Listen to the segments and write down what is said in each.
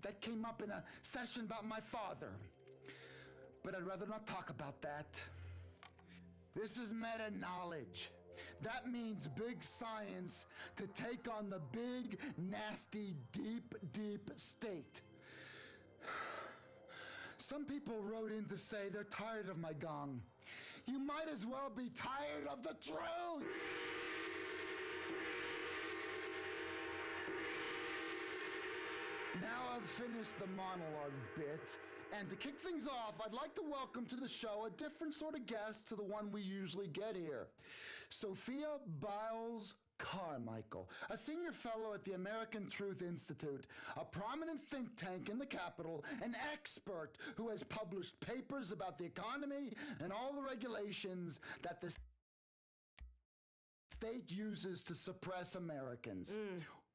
That came up in a session about my father. But I'd rather not talk about that. This is meta-knowledge. That means big science to take on the big, nasty, deep, deep state. Some people wrote in to say they're tired of my gong. You might as well be tired of the truth! Now I've finished the monologue bit, and to kick things off, I'd like to welcome to the show a different sort of guest to the one we usually get here. Sophia Biles Carmichael, a senior fellow at the American Truth Institute, a prominent think tank in the Capitol, an expert who has published papers about the economy and all the regulations that the state uses to suppress Americans.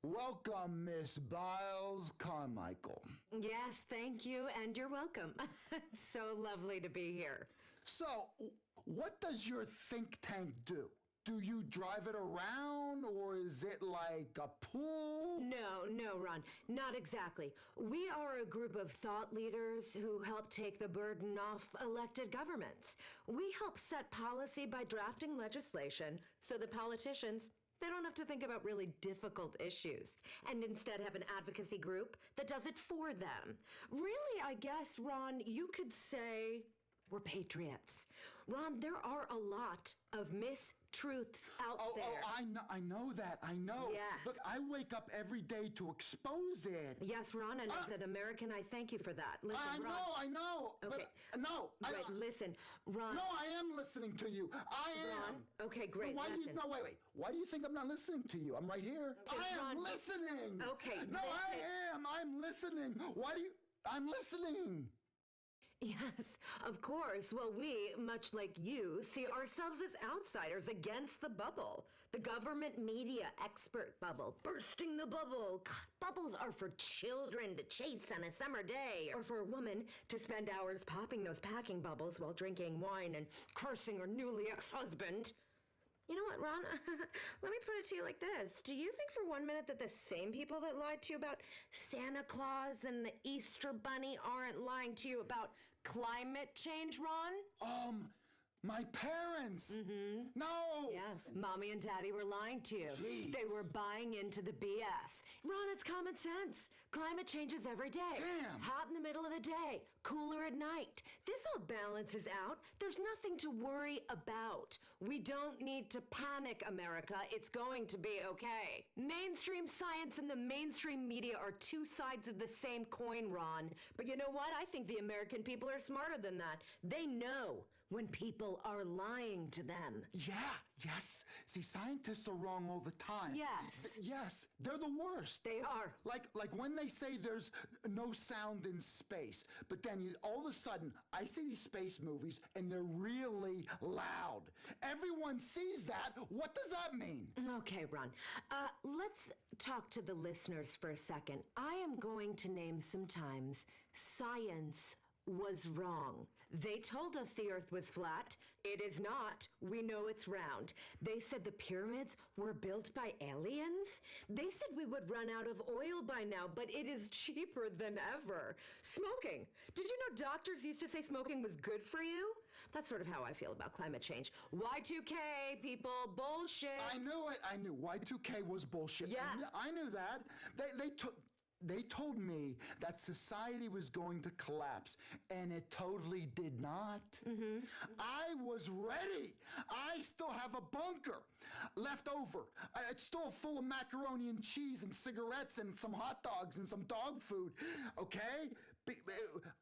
Welcome, Miss Biles Carmichael. Yes, thank you, and you're welcome. It's so lovely to be here. So, what does your think tank do? Do you drive it around, or is it like a pool? No, Ron, not exactly. We are a group of thought leaders who help take the burden off elected governments. We help set policy by drafting legislation so the politicians, they don't have to think about really difficult issues and instead have an advocacy group that does it for them. Really, I guess, Ron, you could say we're patriots. Ron, there are a lot of mistruths out there. I know that. I know. Yes. Look, I wake up every day to expose it. Yes, Ron, and as an American, I thank you for that. Listen, I know. Okay. But no. Right, listen, Ron. No, I am listening to you. I am. Ron, okay, great. Wait. Why do you think I'm not listening to you? I'm right here. I am listening. Okay. No, I am. I'm listening. I'm listening. Yes, of course. Well, we, much like you, see ourselves as outsiders against the bubble. The government media expert bubble. Bursting the bubble. Bubbles are for children to chase on a summer day, or for a woman to spend hours popping those packing bubbles while drinking wine and cursing her newly ex-husband. You know what, Ron? Let me put it to you like this. Do you think for 1 minute that the same people that lied to you about Santa Claus and the Easter Bunny aren't lying to you about climate change, Ron? My parents. Mm-hmm. No. Yes, Mommy and Daddy were lying to you. Please. They were buying into the BS. Ron, it's common sense. Climate changes every day. Damn. Hot in the middle of the day, cooler at night. This all balances out. There's nothing to worry about. We don't need to panic, America. It's going to be okay. Mainstream science and the mainstream media are two sides of the same coin, Ron. But you know what? I think the American people are smarter than that. They know when people are lying to them. Yes. See, scientists are wrong all the time. Yes. Yes, they're the worst. They are. Like when they say there's no sound in space, but then all of a sudden, I see these space movies and they're really loud. Everyone sees that. What does that mean? Okay, Ron. Let's talk to the listeners for a second. I am going to name some times science was wrong. They told us the earth was flat. It is not. We know it's round. They said the pyramids were built by aliens. They said we would run out of oil by now, but it is cheaper than ever. Smoking. Did you know doctors used to say smoking was good for you? That's sort of how I feel about climate change. Y2K, people, bullshit. I knew it. I knew Y2K was bullshit. Yes. I knew that. They told me that society was going to collapse, and it totally did not. Mm-hmm. I was ready. I still have a bunker left over. It's still full of macaroni and cheese and cigarettes and some hot dogs and some dog food, okay?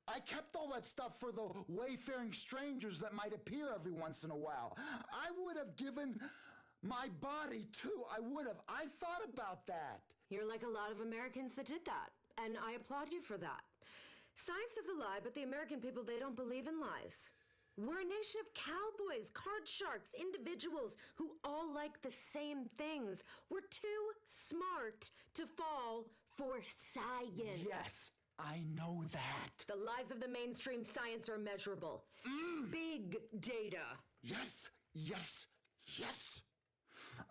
I kept all that stuff for the wayfaring strangers that might appear every once in a while. I would have given my body, too. I would have. I thought about that. You're like a lot of Americans that did that, and I applaud you for that. Science is a lie, but the American people, they don't believe in lies. We're a nation of cowboys, card sharks, individuals who all like the same things. We're too smart to fall for science. Yes, I know that. The lies of the mainstream science are measurable. Big data. Yes.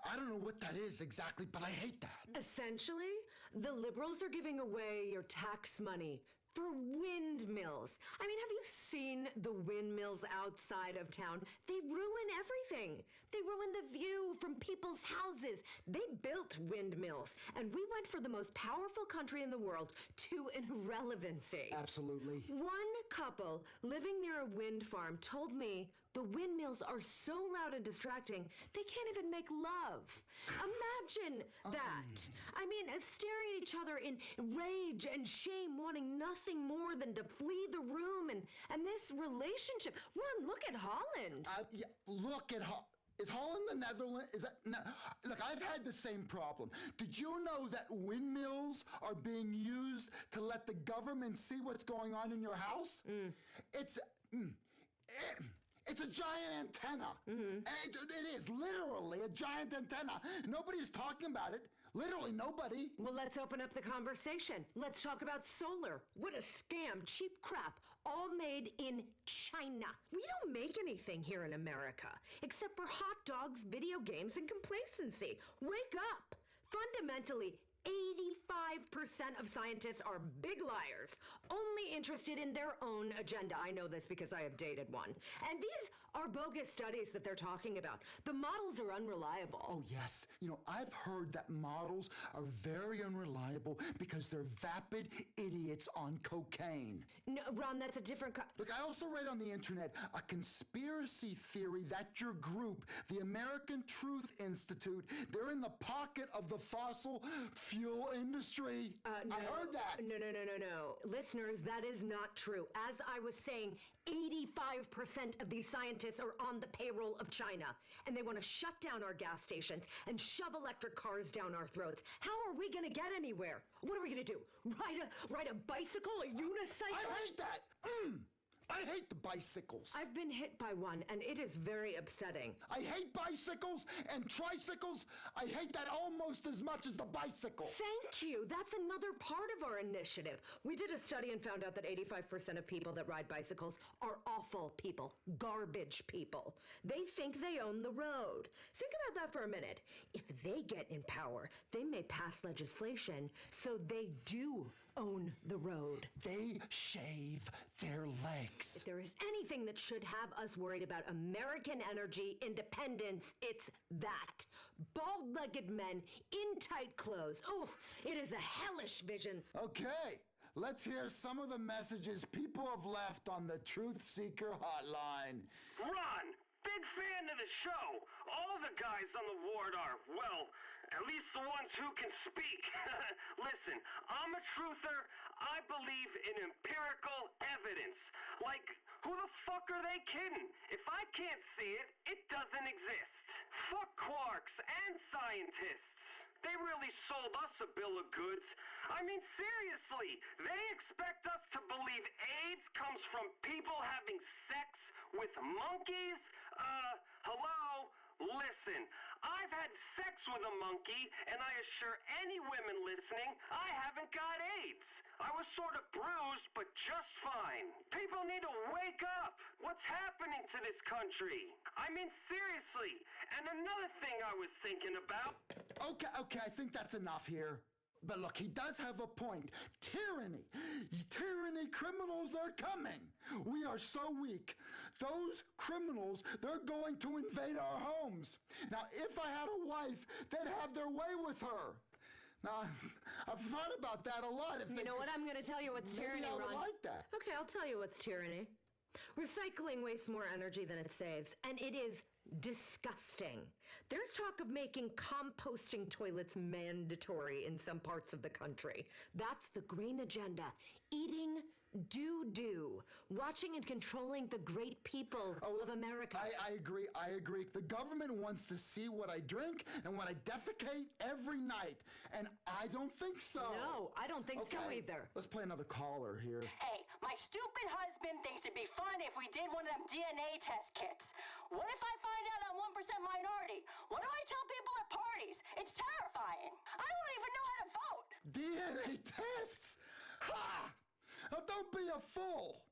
I don't know what that is exactly, but I hate that. Essentially, The liberals are giving away your tax money for windmills. I mean, have you seen the windmills outside of town? They ruin everything. They ruin the view from people's houses. They built windmills, and we went for the most powerful country in the world to an irrelevancy. Absolutely. One couple living near a wind farm told me the windmills are so loud and distracting, they can't even make love. Imagine that. I mean, staring at each other in rage and shame, wanting nothing more than to flee the room and this relationship. Ron, look at Holland. Yeah, look at Is Holland the Netherlands? Is that no? Look, I've had the same problem. Did you know that windmills are being used to let the government see what's going on in your house? It's a giant antenna. It is literally a giant antenna. Nobody's talking about it. Literally nobody. Well, let's open up the conversation. Let's talk about solar. What a scam, cheap crap, all made in China. We don't make anything here in America, except for hot dogs, video games, and complacency. Wake up. Fundamentally, 85% of scientists are big liars, only interested in their own agenda. I know this because I have dated one. And these are bogus studies that they're talking about. The models are unreliable. Oh, yes. You know, I've heard that models are very unreliable because they're vapid idiots on cocaine. No, Ron, that's a different... Look, I also read on the internet a conspiracy theory that your group, the American Truth Institute, they're in the pocket of the fossil fuel industry. No. I heard that. No. Listeners, that is not true. As I was saying, 85% of these scientists are on the payroll of China, and they want to shut down our gas stations and shove electric cars down our throats. How are we going to get anywhere? What are we going to do? Ride a bicycle, a unicycle? I hate that. I hate the bicycles. I've been hit by one, and it is very upsetting. I hate bicycles and tricycles. I hate that almost as much as the bicycle. Thank you. That's another part of our initiative. We did a study and found out that 85% of people that ride bicycles are awful people, garbage people. They think they own the road. Think about that for a minute. If they get in power, they may pass legislation so they do own the road. They shave their legs. If there is anything that should have us worried about American energy independence, it's that. Bald-legged men in tight clothes. Oh, it is a hellish vision. Okay, let's hear some of the messages people have left on the Truth Seeker hotline. Ron, big fan of the show. All the guys on the ward are, well, at least the ones who can speak. Listen, I'm a truther. I believe in empirical evidence. Like, who the fuck are they kidding? If I can't see it, it doesn't exist. Fuck quarks and scientists. They really sold us a bill of goods. I mean, seriously, they expect us to believe AIDS comes from people having sex with monkeys? Hello? Listen, I've had sex with a monkey, and I assure any women listening, I haven't got AIDS. I was sort of bruised, but just fine. People need to wake up. What's happening to this country? I mean, seriously. And another thing I was thinking about... Okay, I think that's enough here. But look, he does have a point. Tyranny, criminals are coming. We are so weak. Those criminals, they're going to invade our homes. Now, if I had a wife, they'd have their way with her. Now, I've thought about that a lot. You know what? I'm going to tell you what's tyranny, maybe I would Ron. like that. Okay, I'll tell you what's tyranny. Recycling wastes more energy than it saves, and it is disgusting. There's talk of making composting toilets mandatory in some parts of the country. That's the green agenda. Eating doo-doo. Watching and controlling the great people of America. I agree. The government wants to see what I drink and what I defecate every night. And I don't think so. No, I don't think so either. Let's play another caller here. Hey, my stupid husband thinks it'd be fun if we did one of them DNA test kits. What if I find out I'm 1% minority? What do I tell people at parties? It's terrifying. I won't even know how to vote. DNA tests? Ha! Now, don't be a fool.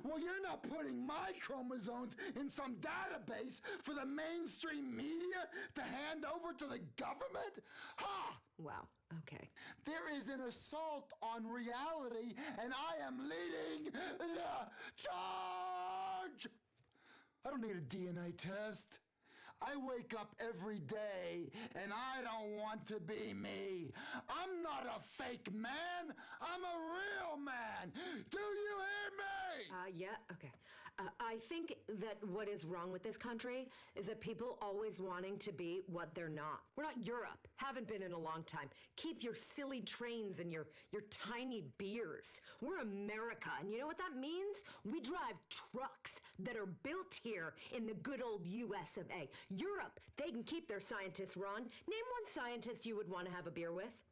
Well, you're not putting my chromosomes in some database for the mainstream media to hand over to the government? Ha! Wow, okay. There is an assault on reality, and I am leading the charge! I don't need a DNA test. I wake up every day, and I don't want to be me. I'm not a fake man. I'm a real man. Do you hear me? Yeah, okay. I think that what is wrong with this country is that people always wanting to be what they're not. We're not Europe. Haven't been in a long time. Keep your silly trains and your tiny beers. We're America, and you know what that means? We drive trucks that are built here in the good old US of A. Europe, they can keep their scientists, Ron. Name one scientist you would want to have a beer with.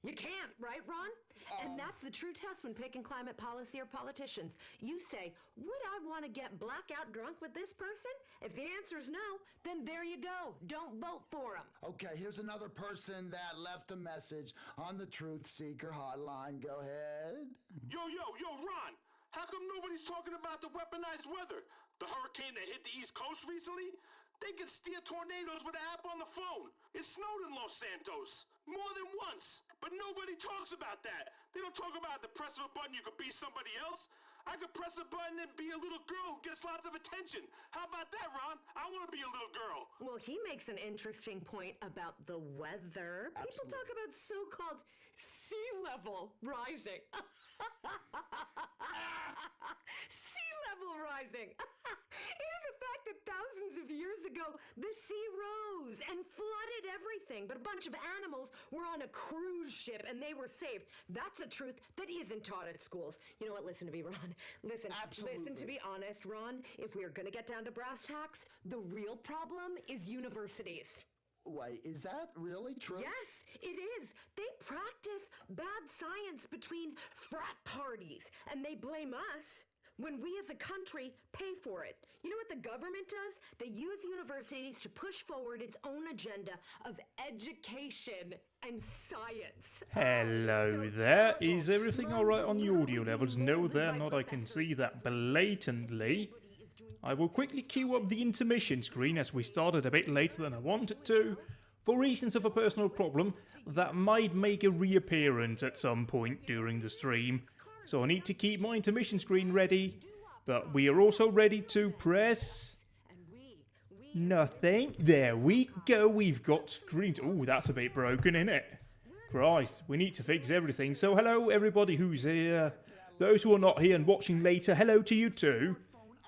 You can't, right, Ron? And that's the true test when picking climate policy or politicians. You say, would I want to get blackout drunk with this person? If the answer is no, then there you go. Don't vote for him. Okay, here's another person that left a message on the Truth Seeker hotline. Go ahead. Yo, Ron! How come nobody's talking about the weaponized weather? The hurricane that hit the East Coast recently? They can steer tornadoes with an app on the phone. It snowed in Los Santos more than once, but nobody talks about that. They don't talk about the press of a button you could be somebody else. I could press a button and be a little girl who gets lots of attention. How about that, Ron? I want to be a little girl. Well, he makes an interesting point about the weather. Absolutely. People talk about so-called sea level rising. Sea level rising. It is a fact that thousands of years ago, the sea rose and flooded everything, but a bunch of animals were on a cruise ship and they were saved. That's a truth that isn't taught at schools. You know what? Listen to me, Ron. Listen, to be honest, Ron, if we're going to get down to brass tacks, the real problem is universities. Wait, is that really true? Yes, it is. They practice bad science between frat parties, and they blame us when we as a country pay for it. You know what the government does? They use universities to push forward its own agenda of education and science. Hello So there. terrible. Is everything Runs alright on the around audio with levels? being No, molded they're by not. I can professors. see that blatantly. I will quickly queue up the intermission screen as we started a bit later than I wanted to, for reasons of a personal problem that might make a reappearance at some point during the stream. So I need to keep my intermission screen ready, but we are also ready to press nothing. There we go, we've got screens. Oh, that's a bit broken, isn't it? Christ, we need to fix everything. So hello everybody who's here. Those who are not here and watching later, hello to you too.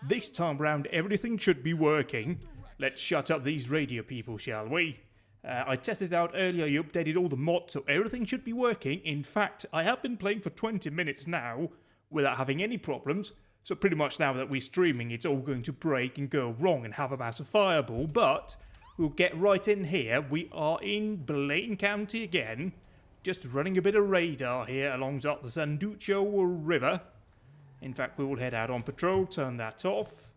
This time round, everything should be working. Let's shut up these radio people, shall we? I tested it out earlier, you updated all the mods, so everything should be working. In fact, I have been playing for 20 minutes now, without having any problems. So pretty much now that we're streaming, it's all going to break and go wrong and have a massive fireball. But we'll get right in here. We are in Blaine County again. Just running a bit of radar here alongside the Sanducho River. In fact, we will head out on patrol, turn that off.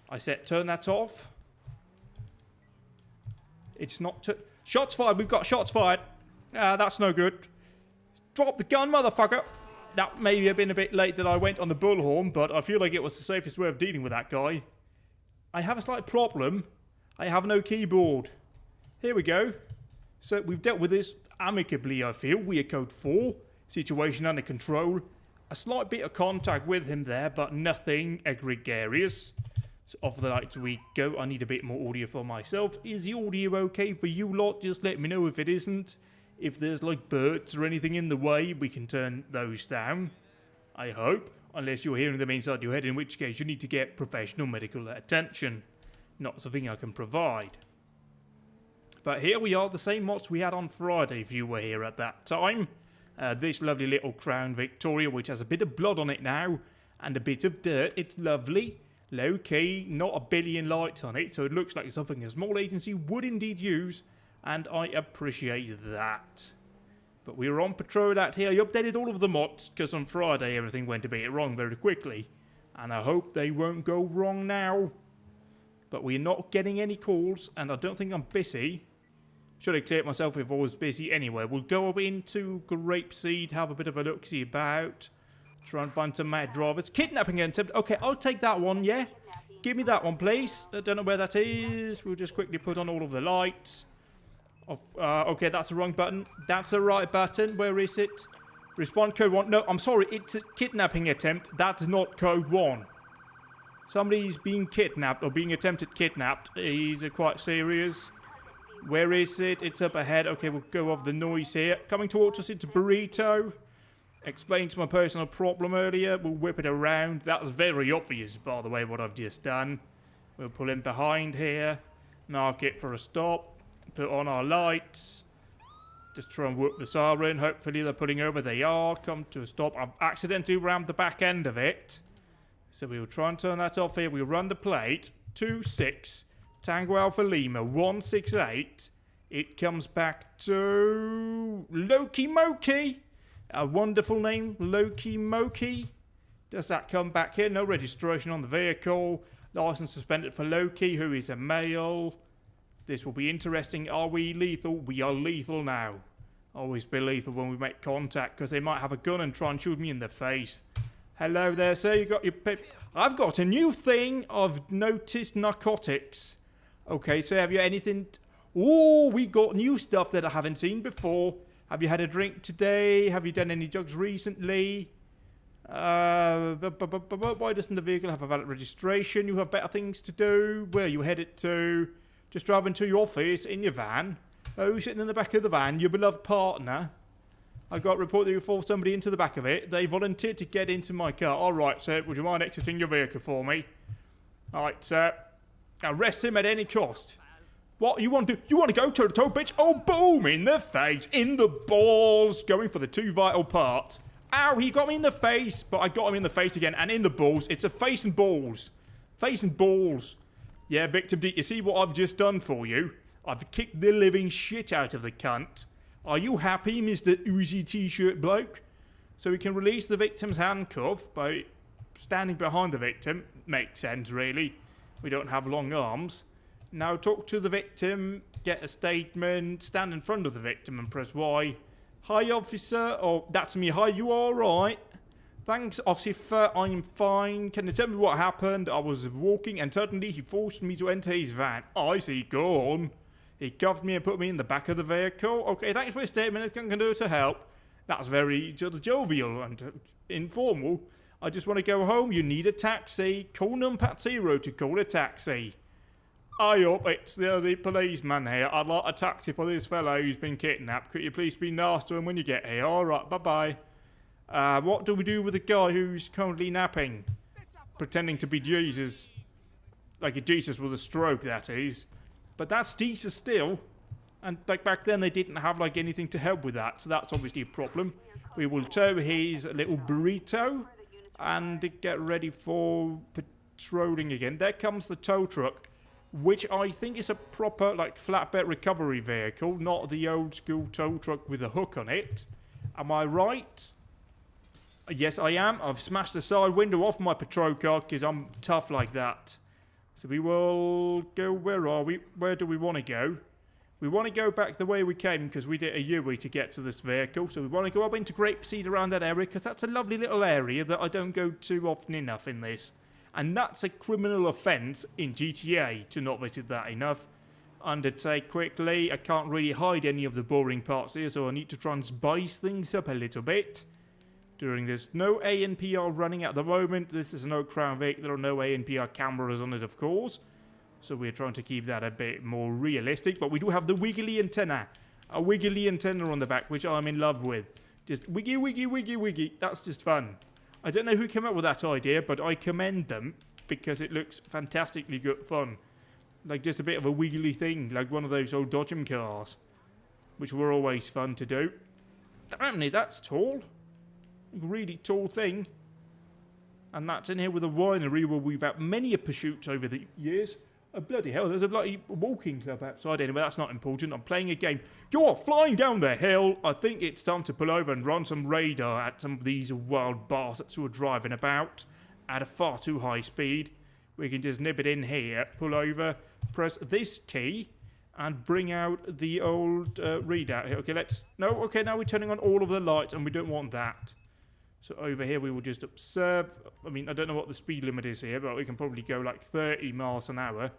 I said turn that off. It's not... Shots fired, we've got shots fired. That's no good. Drop the gun, motherfucker. That may have been a bit late that I went on the bullhorn, but I feel like it was the safest way of dealing with that guy. I have a slight problem. I have no keyboard. Here we go. So we've dealt with this amicably, I feel. We are code 4. Situation under control. A slight bit of contact with him there, but nothing egregious. So off the lights we go. I need a bit more audio for myself. Is the audio okay for you lot? Just let me know if it isn't. If there's like birds or anything in the way, we can turn those down. I hope. Unless you're hearing them inside your head, in which case you need to get professional medical attention. Not something I can provide. But here we are, the same mods we had on Friday if you were here at that time. This lovely little Crown Victoria, which has a bit of blood on it now, and a bit of dirt. It's lovely. Low key, not a billion lights on it, so it looks like something a small agency would indeed use, and I appreciate that. But we were on patrol out here. I updated all of the mods, because on Friday everything went a bit wrong very quickly, and I hope they won't go wrong now. But we're not getting any calls, and I don't think I'm busy. Should have cleared myself if I was busy anyway. We'll go up into Grapeseed, have a bit of a look-see about. Try and find some mad drivers. Kidnapping attempt. Okay, I'll take that one, yeah? Give me that one, please. I don't know where that is. We'll just quickly put on all of the lights. Okay, that's the wrong button. That's the right button. Where is it? Respond code 1. No, I'm sorry. It's a kidnapping attempt. That's not code 1. Somebody's being kidnapped or being attempted kidnapped. He's quite serious. Where is it? It's up ahead. Okay, we'll go off the noise here. Coming towards us, it's a burrito. Explained my personal problem earlier. We'll whip it around. That was very obvious, by the way, what I've just done. We'll pull in behind here. Mark it for a stop. Put on our lights. Just try and whoop the siren. Hopefully they're pulling over. They are. Come to a stop. I've accidentally rammed the back end of it. So we'll try and turn that off here. We'll run the plate. 26 Tango Alpha Lima 168. It comes back to Loki Moki. A wonderful name, Loki Moki. Does that come back here? No registration on the vehicle. License suspended for Loki, who is a male. This will be interesting. Are we lethal? We are lethal now. Always be lethal when we make contact, because they might have a gun and try and shoot me in the face. Hello there, sir. You got your pip? I've got a new thing. I've noticed narcotics. Okay, so have you anything? Oh, we got new stuff that I haven't seen before. Have you had a drink today? Have you done any drugs recently? Why doesn't the vehicle have a valid registration? You have better things to do. Where are you headed to? Just driving to your office in your van. Oh, sitting in the back of the van, your beloved partner. I got a report that you forced somebody into the back of it. They volunteered to get into my car. All right, sir. Would you mind exiting your vehicle for me? All right, sir. Arrest him at any cost. What you want to do? You want to go toe-to-toe, bitch? Oh, boom! In the face, in the balls. Going for the 2 vital parts. Ow, he got me in the face. But I got him in the face again. And in the balls. It's a face and balls. Face and balls. Yeah, Victim D, you see what I've just done for you? I've kicked the living shit out of the cunt. Are you happy, Mr. Uzi T-shirt bloke? So we can release the victim's handcuff by standing behind the victim. Makes sense, really. We don't have long arms. Now talk to the victim, get a statement, stand in front of the victim and press Y. Hi, officer. Oh, that's me. Hi, you alright? Thanks, officer. I'm fine. Can you tell me what happened? I was walking and suddenly he forced me to enter his van. I see. Go on. He cuffed me and put me in the back of the vehicle. Okay, thanks for your statement. Anything I can do to help? That's very jovial and informal. I just want to go home. You need a taxi. Call number 0 to call a taxi. Hi up, it's the policeman here. I'd like a taxi for this fellow who's been kidnapped. Could you please be nice to him when you get here? Alright, bye-bye. What do we do with the guy who's currently napping? Pretending to be Jesus. Like a Jesus with a stroke, that is. But that's Jesus still. And like back then they didn't have like anything to help with that. So that's obviously a problem. We will tow his little burrito. And get ready for patrolling again. There comes the tow truck. Which I think is a proper, like, flatbed recovery vehicle, not the old school tow truck with a hook on it. Am I right? Yes, I am. I've smashed the side window off my patrol car because I'm tough like that. So we will go, where are we? Where do we want to go? We want to go back the way we came because we did a U-turn to get to this vehicle. So we want to go up into Grapeseed around that area because that's a lovely little area that I don't go too often enough in this. And that's a criminal offence in GTA, to not visit that enough. Undertake quickly. I can't really hide any of the boring parts here, so I need to try and spice things up a little bit. During this, no ANPR running at the moment. This is an Oak Crown Vic. There are no ANPR cameras on it, of course. So we're trying to keep that a bit more realistic. But we do have the wiggly antenna. A wiggly antenna on the back, which I'm in love with. Just wiggy, wiggy, wiggy, wiggy. That's just fun. I don't know who came up with that idea, but I commend them because it looks fantastically good fun. Like just a bit of a wiggly thing, like one of those old Dodgem cars, which were always fun to do. Damn, that's tall. Really tall thing. And that's in here with a winery where we've had many a pursuits over the years. Oh, bloody hell, there's a bloody walking club outside. Anyway, that's not important. I'm playing a game. You're flying down the hill. I think it's time to pull over and run some radar at some of these wild bastards who are driving about at a far too high speed. We can just nip it in here, pull over, press this key, and bring out the old readout here. Okay, now we're turning on all of the lights, and we don't want that. So over here we will just observe. I mean, I don't know what the speed limit is here, but we can probably go like 30 miles an hour.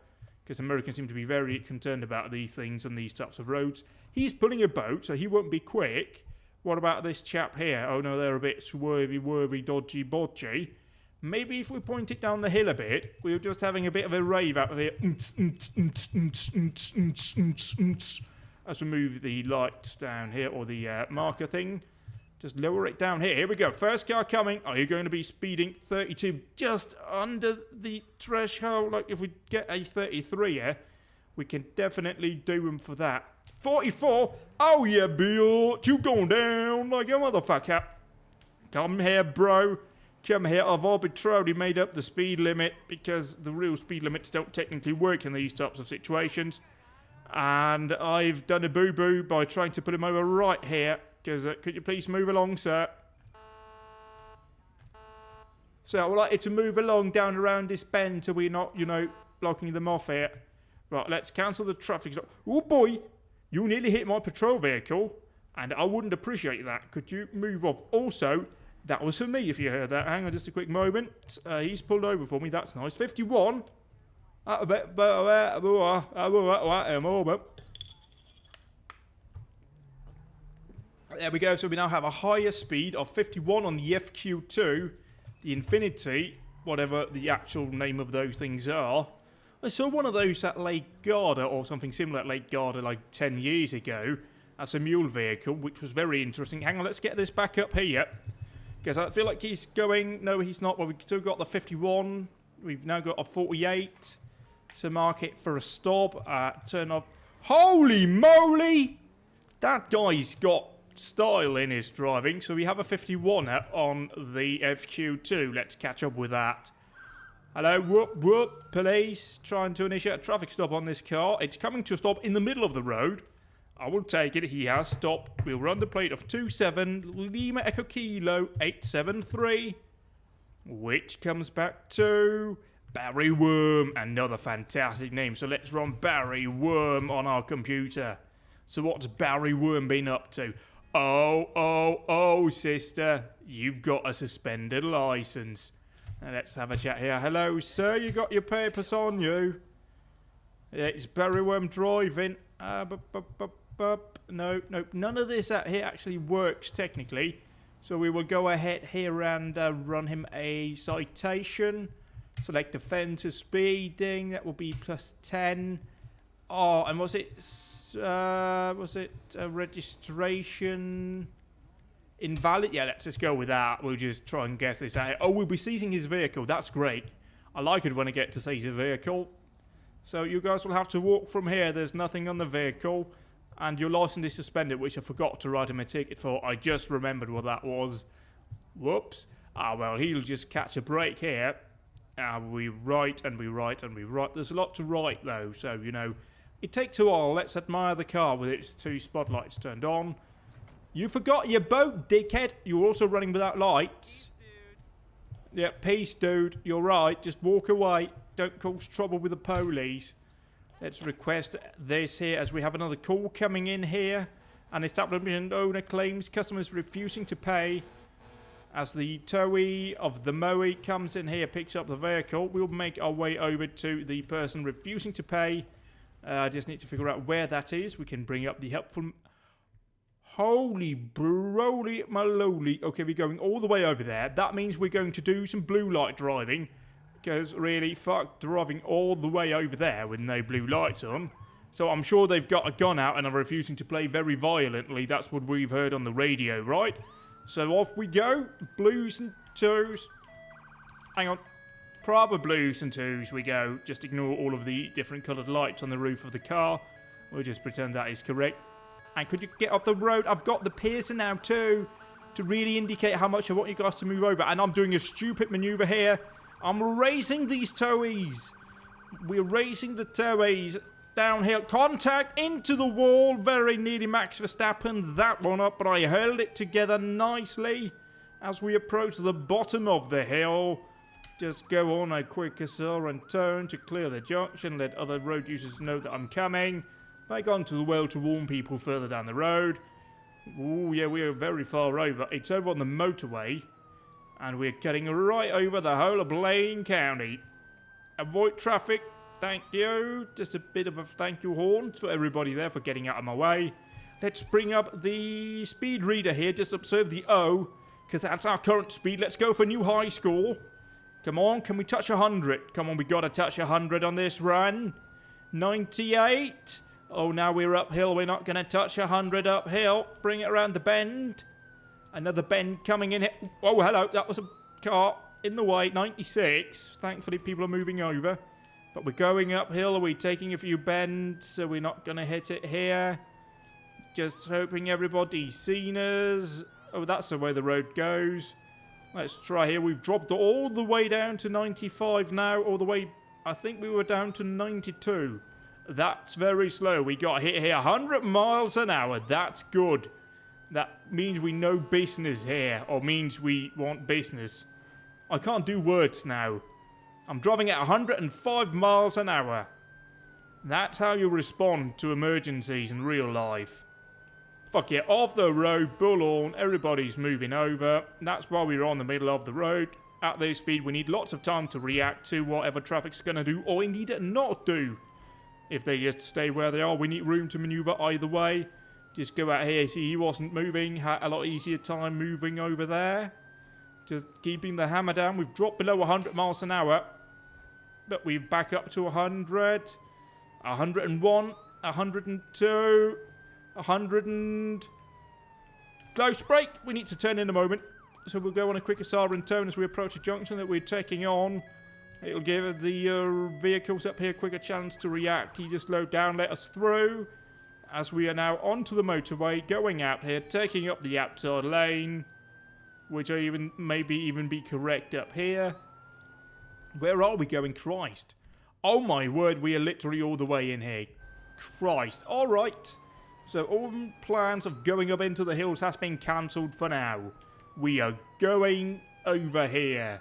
Because Americans seem to be very concerned about these things and these types of roads. He's pulling a boat, so he won't be quick. What about this chap here? Oh no, they're a bit swervy, dodgy, bodgy. Maybe if we point it down the hill a bit, we're just having a bit of a rave out of here. As we move the lights down here, or the marker thing. Just lower it down here. Here we go. First car coming. Are you going to be speeding 32 just under the threshold? Like if we get a 33 here, we can definitely do him for that. 44. Oh yeah, bitch. You going down like a motherfucker. Come here, bro. Come here. I've arbitrarily made up the speed limit because the real speed limits don't technically work in these types of situations. And I've done a boo-boo by trying to put him over right here. Could you please move along, sir? So I would like you to move along down around this bend so we're not, blocking them off here. Right, let's cancel the traffic stop. Oh boy, you nearly hit my patrol vehicle, and I wouldn't appreciate that. Could you move off? Also, that was for me if you heard that. Hang on just a quick moment. He's pulled over for me, that's nice. 51. There we go, so we now have a higher speed of 51 on the FQ2, the Infinity, whatever the actual name of those things are. I saw one of those at Lake Garda, or something similar at Lake Garda like 10 years ago, as a mule vehicle, which was very interesting. Hang on, let's get this back up here, because I feel like he's going, no he's not, well we've still got the 51, we've now got a 48, so mark it for a stop, turn off. Holy moly! That guy's got style in his driving, so we have a 51 on the FQ2. Let's catch up with that. Hello, whoop, police, trying to initiate a traffic stop on this car. It's coming to a stop in the middle of the road. I will take it, he has stopped. We'll run the plate of 27 Lima Echo Kilo 873, which comes back to Barry Worm, another fantastic name. So let's run Barry Worm on our computer. So what's Barry Worm been up to? Oh, sister, you've got a suspended license. Now let's have a chat here. Hello, sir, you got your papers on you? Yeah, it's Barry Worm driving. No, none of this out here actually works technically. So we will go ahead here and run him a citation. Select offence of speeding, that will be +10. Oh, and was it registration invalid? Yeah, let's just go with that. We'll just try and guess this out. Oh, we'll be seizing his vehicle. That's great. I like it when I get to seize a vehicle. So you guys will have to walk from here. There's nothing on the vehicle. And your license is suspended, which I forgot to write him a ticket for. I just remembered what that was. Whoops. Ah, well, he'll just catch a break here. We write and we write and we write. There's a lot to write, though, so, it takes a while. Let's admire the car with its 2 spotlights turned on. You forgot your boat, dickhead. You're also running without lights. Yeah, peace, dude. You're right. Just walk away. Don't cause trouble with the police. Let's request this here as we have another call coming in here. An establishment owner claims customers refusing to pay. As the towee of the Moe comes in here, picks up the vehicle, we'll make our way over to the person refusing to pay. I just need to figure out where that is. We can bring up the helpful... Holy broly maloli. Okay, we're going all the way over there. That means we're going to do some blue light driving. Because really, fuck driving all the way over there with no blue lights on. So I'm sure they've got a gun out and are refusing to play very violently. That's what we've heard on the radio, right? So off we go. Blues and twos. Hang on. Proper blues and twos we go. Just ignore all of the different coloured lights on the roof of the car. We'll just pretend that is correct. And could you get off the road? I've got the piercer now too. To really indicate how much I want you guys to move over. And I'm doing a stupid manoeuvre here. I'm raising these towies. We're raising the towies. Downhill. Contact into the wall. Very nearly Max Verstappen. That one up. But I held it together nicely. As we approach the bottom of the hill. Just go on a quick accel and turn to clear the junction. Let other road users know that I'm coming. Back onto the well to warn people further down the road. Ooh, yeah, we are very far over. It's over on the motorway. And we're cutting right over the whole of Blaine County. Avoid traffic, thank you. Just a bit of a thank you horn for everybody there for getting out of my way. Let's bring up the speed reader here, just observe the O, because that's our current speed. Let's go for new high score. Come on, can we touch 100? Come on, we gotta touch 100 on this run. 98. Oh, now we're uphill. We're not gonna touch 100 uphill. Bring it around the bend. Another bend coming in here. Oh, hello, that was a car in the way. 96. Thankfully, people are moving over. But we're going uphill. Are we taking a few bends? So we're not gonna hit it here. Just hoping everybody's seen us. Oh, that's the way the road goes. Let's try here. We've dropped all the way down to 95 now. All the way, I think we were down to 92. That's very slow. We got hit here 100 miles an hour. That's good. That means we know business here. Or means we want business. I can't do words now. I'm driving at 105 miles an hour. That's how you respond to emergencies in real life. Fuck it, off the road, bullhorn, everybody's moving over. That's why we're on the middle of the road. At this speed, we need lots of time to react to whatever traffic's gonna do, or indeed not do. If they just stay where they are, we need room to maneuver either way. Just go out here, see he wasn't moving, had a lot easier time moving over there. Just keeping the hammer down. We've dropped below 100 miles an hour, but we're back up to 100, 101, 102... 100 and... Close break. We need to turn in a moment. So we'll go on a quicker siren tone as we approach a junction that we're taking on. It'll give the vehicles up here a quicker chance to react. He just slowed down, let us through. As we are now onto the motorway, going out here, taking up the outside lane. Which I maybe even be correct up here. Where are we going? Christ. Oh my word, we are literally all the way in here. Christ. Alright. So all plans of going up into the hills has been cancelled for now. We are going over here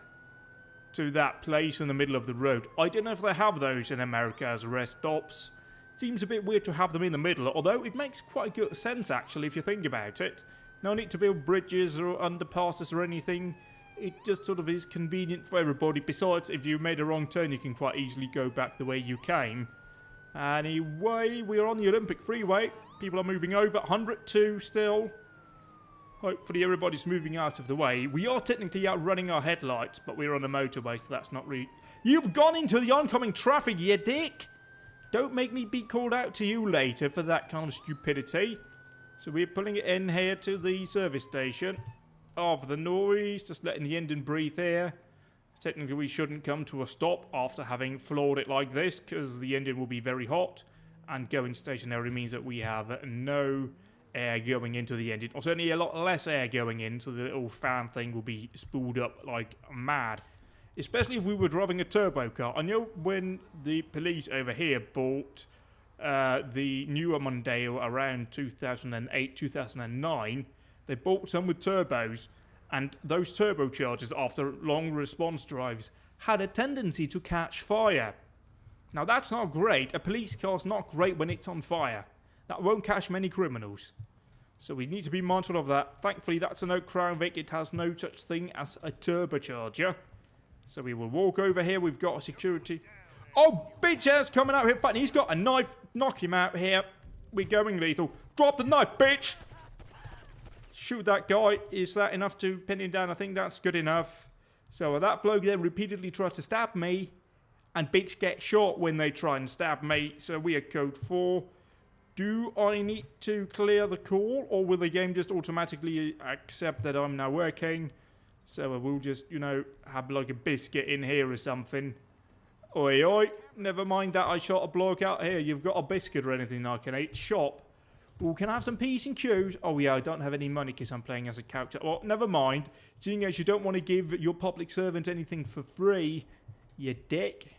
to that place in the middle of the road. I don't know if they have those in America as rest stops. It seems a bit weird to have them in the middle, although it makes quite good sense actually if you think about it. No need to build bridges or underpasses or anything. It just sort of is convenient for everybody. Besides, if you made a wrong turn, you can quite easily go back the way you came. Anyway, we're on the Olympic Freeway. People are moving over. 102 still. Hopefully everybody's moving out of the way. We are technically outrunning our headlights, but we're on a motorway, so that's not really... You've gone into the oncoming traffic, you dick! Don't make me be called out to you later for that kind of stupidity. So we're pulling it in here to the service station. Off the noise, just letting the engine breathe here. Technically we shouldn't come to a stop after having floored it like this, because the engine will be very hot. And going stationary means that we have no air going into the engine. Or certainly a lot less air going in, so the little fan thing will be spooled up like mad. Especially if we were driving a turbo car. I know when the police over here bought the newer Mondeo around 2008, 2009, they bought some with turbos. And those turbochargers, after long response drives, had a tendency to catch fire. Now that's not great. A police car's not great when it's on fire. That won't catch many criminals. So we need to be mindful of that. Thankfully that's an Oak Crown Vic. It has no such thing as a turbocharger. So we will walk over here. We've got a security... Oh, bitch ass coming out here fighting. He's got a knife. Knock him out here. We're going lethal. Drop the knife, bitch! Shoot that guy. Is that enough to pin him down? I think that's good enough. So that bloke there repeatedly tries to stab me. And bitch get shot when they try and stab me. So we are code 4. Do I need to clear the call? Or will the game just automatically accept that I'm now working? So we'll just, you know, have like a biscuit in here or something. Oi, oi. Never mind that I shot a bloke out here. You've got a biscuit or anything I can eat? Shop. Oh, can I have some P's and Q's? Oh yeah, I don't have any money because I'm playing as a character. Well, never mind. Seeing as you don't want to give your public servant anything for free, you dick.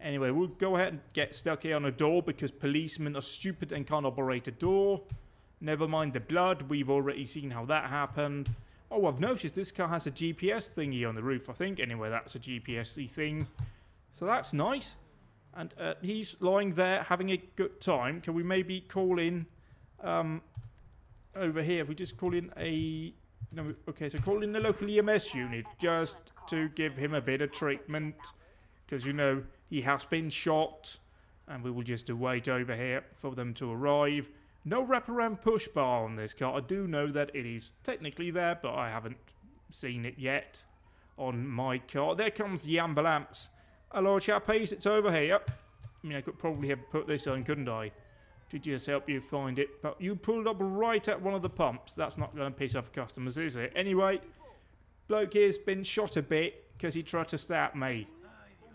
Anyway, we'll go ahead and get stuck here on a door because policemen are stupid and can't operate a door. Never mind the blood. We've already seen how that happened. Oh, I've noticed this car has a GPS thingy on the roof, I think. Anyway, that's a GPS-y thing. So that's nice. And he's lying there having a good time. Can we maybe call in over here? If we just call in a No, okay, so call in the local EMS unit just to give him a bit of treatment. Because, you know, he has been shot. And we will just wait over here for them to arrive. No wraparound push bar on this car. I do know that it is technically there, but I haven't seen it yet on my car. There comes the ambulance. Hello, chappies, it's over here. I mean, I could probably have put this on, couldn't I? To just help you find it. But you pulled up right at one of the pumps. That's not going to piss off customers, is it? Anyway, bloke here's been shot a bit because he tried to stab me.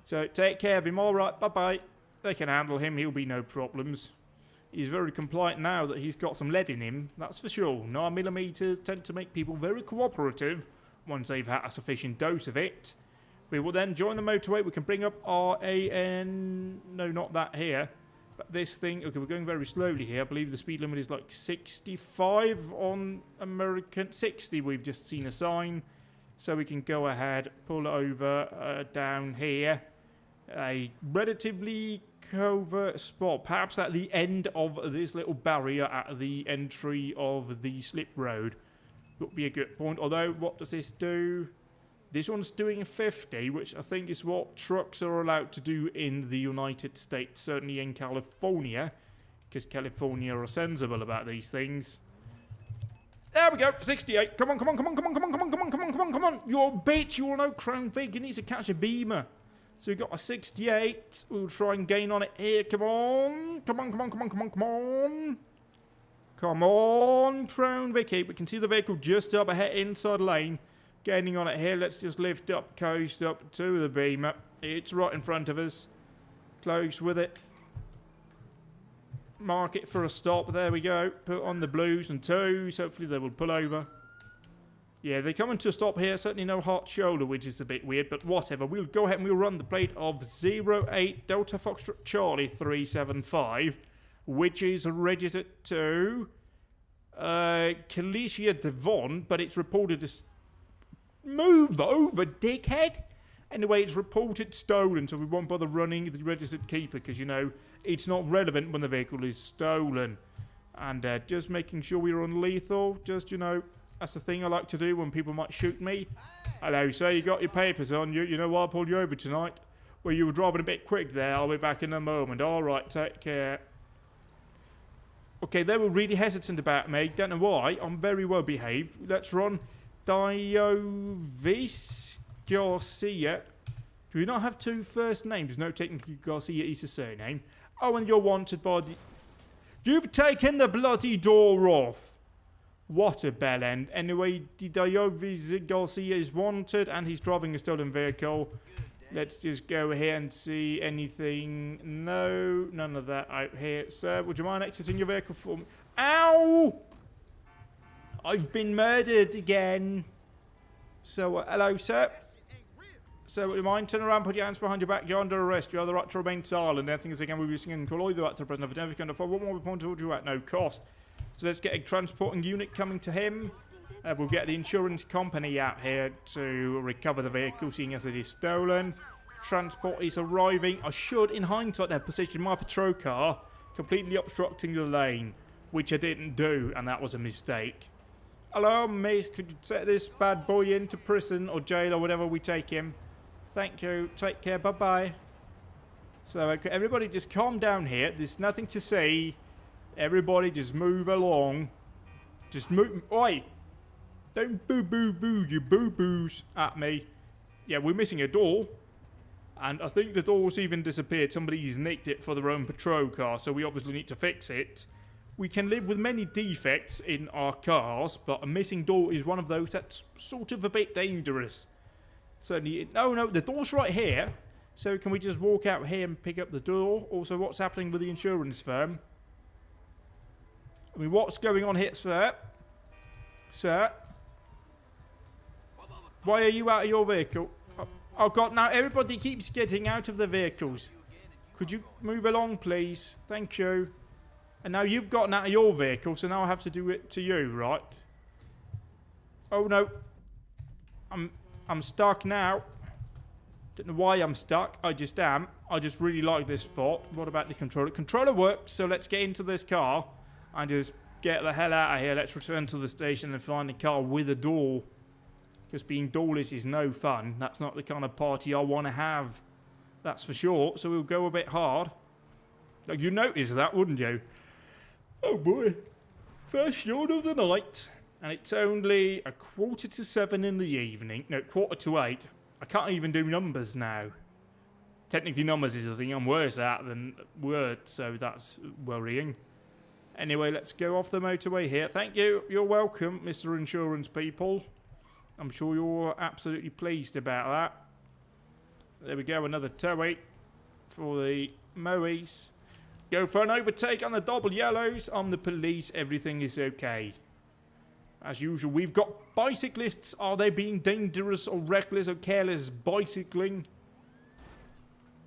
So take care of him. All right, bye-bye. They can handle him. He'll be no problems. He's very compliant now that he's got some lead in him. That's for sure. 9mm tend to make people very cooperative once they've had a sufficient dose of it. We will then join the motorway. We can bring up our AN... No, not that here. But this thing... Okay, we're going very slowly here. I believe the speed limit is like 65 on American... 60, we've just seen a sign. So we can go ahead, pull over down here. A relatively covert spot. Perhaps at the end of this little barrier at the entry of the slip road. Would be a good point. Although, what does this do? This one's doing 50, which I think is what trucks are allowed to do in the United States. Certainly in California. Because California are sensible about these things. There we go, 68. Come on, come on, come on, come on, come on, come on, come on, come on, come on, come on. You're a bitch, you all know Crown Vic. He needs to catch a beamer. So we've got a 68. We'll try and gain on it here. Come on. Come on, come on, come on, come on, come on. Come on, Crown Vicky. We can see the vehicle just up ahead inside lane. Gaining on it here. Let's just lift up, coast up to the beamer. It's right in front of us. Close with it. Mark it for a stop. There we go. Put on the blues and twos. Hopefully they will pull over. Yeah, they're coming to a stop here. Certainly no hot shoulder, which is a bit weird, but whatever. We'll go ahead and we'll run the plate of 08 Delta Foxtrot Charlie 375, which is registered to Calicia Devon, but it's reported as... Move over, dickhead! Anyway, it's reported stolen, so we won't bother running the registered keeper, because, you know, it's not relevant when the vehicle is stolen. And just making sure we're on lethal, just, you know... That's the thing I like to do when people might shoot me. Hello, sir, you got your papers on you. You know why I pulled you over tonight? Well, you were driving a bit quick there. I'll be back in a moment. All right, take care. Okay, they were really hesitant about me. Don't know why. I'm very well behaved. Let's run Diovis Garcia. Do we not have two first names? No, technically Garcia is a surname. Oh, and you're wanted by the... You've taken the bloody door off. What a bell end. Anyway, Diovis Garcia is wanted and he's driving a stolen vehicle. Let's just go here and see anything. No, none of that out here. Sir, would you mind exiting your vehicle for me? Ow! I've been murdered again. So, hello, sir. Sir, would you mind turn around, put your hands behind your back? You're under arrest. You have the right to remain silent. Anything is again, we'll be singing and call all the right to the president of identity under 4. What more we point towards you at no cost. So let's get a transporting unit coming to him. We'll get the insurance company out here to recover the vehicle, seeing as it is stolen. Transport is arriving. I should, in hindsight, have positioned my patrol car completely obstructing the lane, which I didn't do, and that was a mistake. Hello, miss. Could you set this bad boy into prison or jail or whatever we take him? Thank you. Take care. Bye-bye. So, okay, everybody just calm down here. There's nothing to see. Everybody just move along. Just move. Oi! Don't boo-boo-boo your boo-boos at me. Yeah, we're missing a door. And I think the door's even disappeared. Somebody's nicked it for their own patrol car, so we obviously need to fix it. We can live with many defects in our cars, but a missing door is one of those that's sort of a bit dangerous. Certainly. No, the door's right here. So can we just walk out here and pick up the door? Also, what's happening with the insurance firm? I mean, what's going on here, sir? Sir? Why are you out of your vehicle? Oh, God, now everybody keeps getting out of the vehicles. Could you move along, please? Thank you. And now you've gotten out of your vehicle, so now I have to do it to you, right? Oh, no. I'm stuck now. Don't know why I'm stuck. I just am. I just really like this spot. What about the controller? Controller works, so let's get into this car and just get the hell out of here. Let's return to the station and find a car with a door. Because being doorless is no fun. That's not the kind of party I want to have. That's for sure. So we'll go a bit hard. You notice that, wouldn't you? Oh boy. First yawn of the night. And it's only 6:45 in the evening. No, 7:45. I can't even do numbers now. Technically numbers is the thing I'm worse at than words, so that's worrying. Anyway, let's go off the motorway here. Thank you. You're welcome, Mr. Insurance people. I'm sure you're absolutely pleased about that. There we go, another tow for the Moes. Go for an overtake on the double yellows. I'm the police. Everything is okay. As usual, we've got bicyclists. Are they being dangerous or reckless or careless bicycling?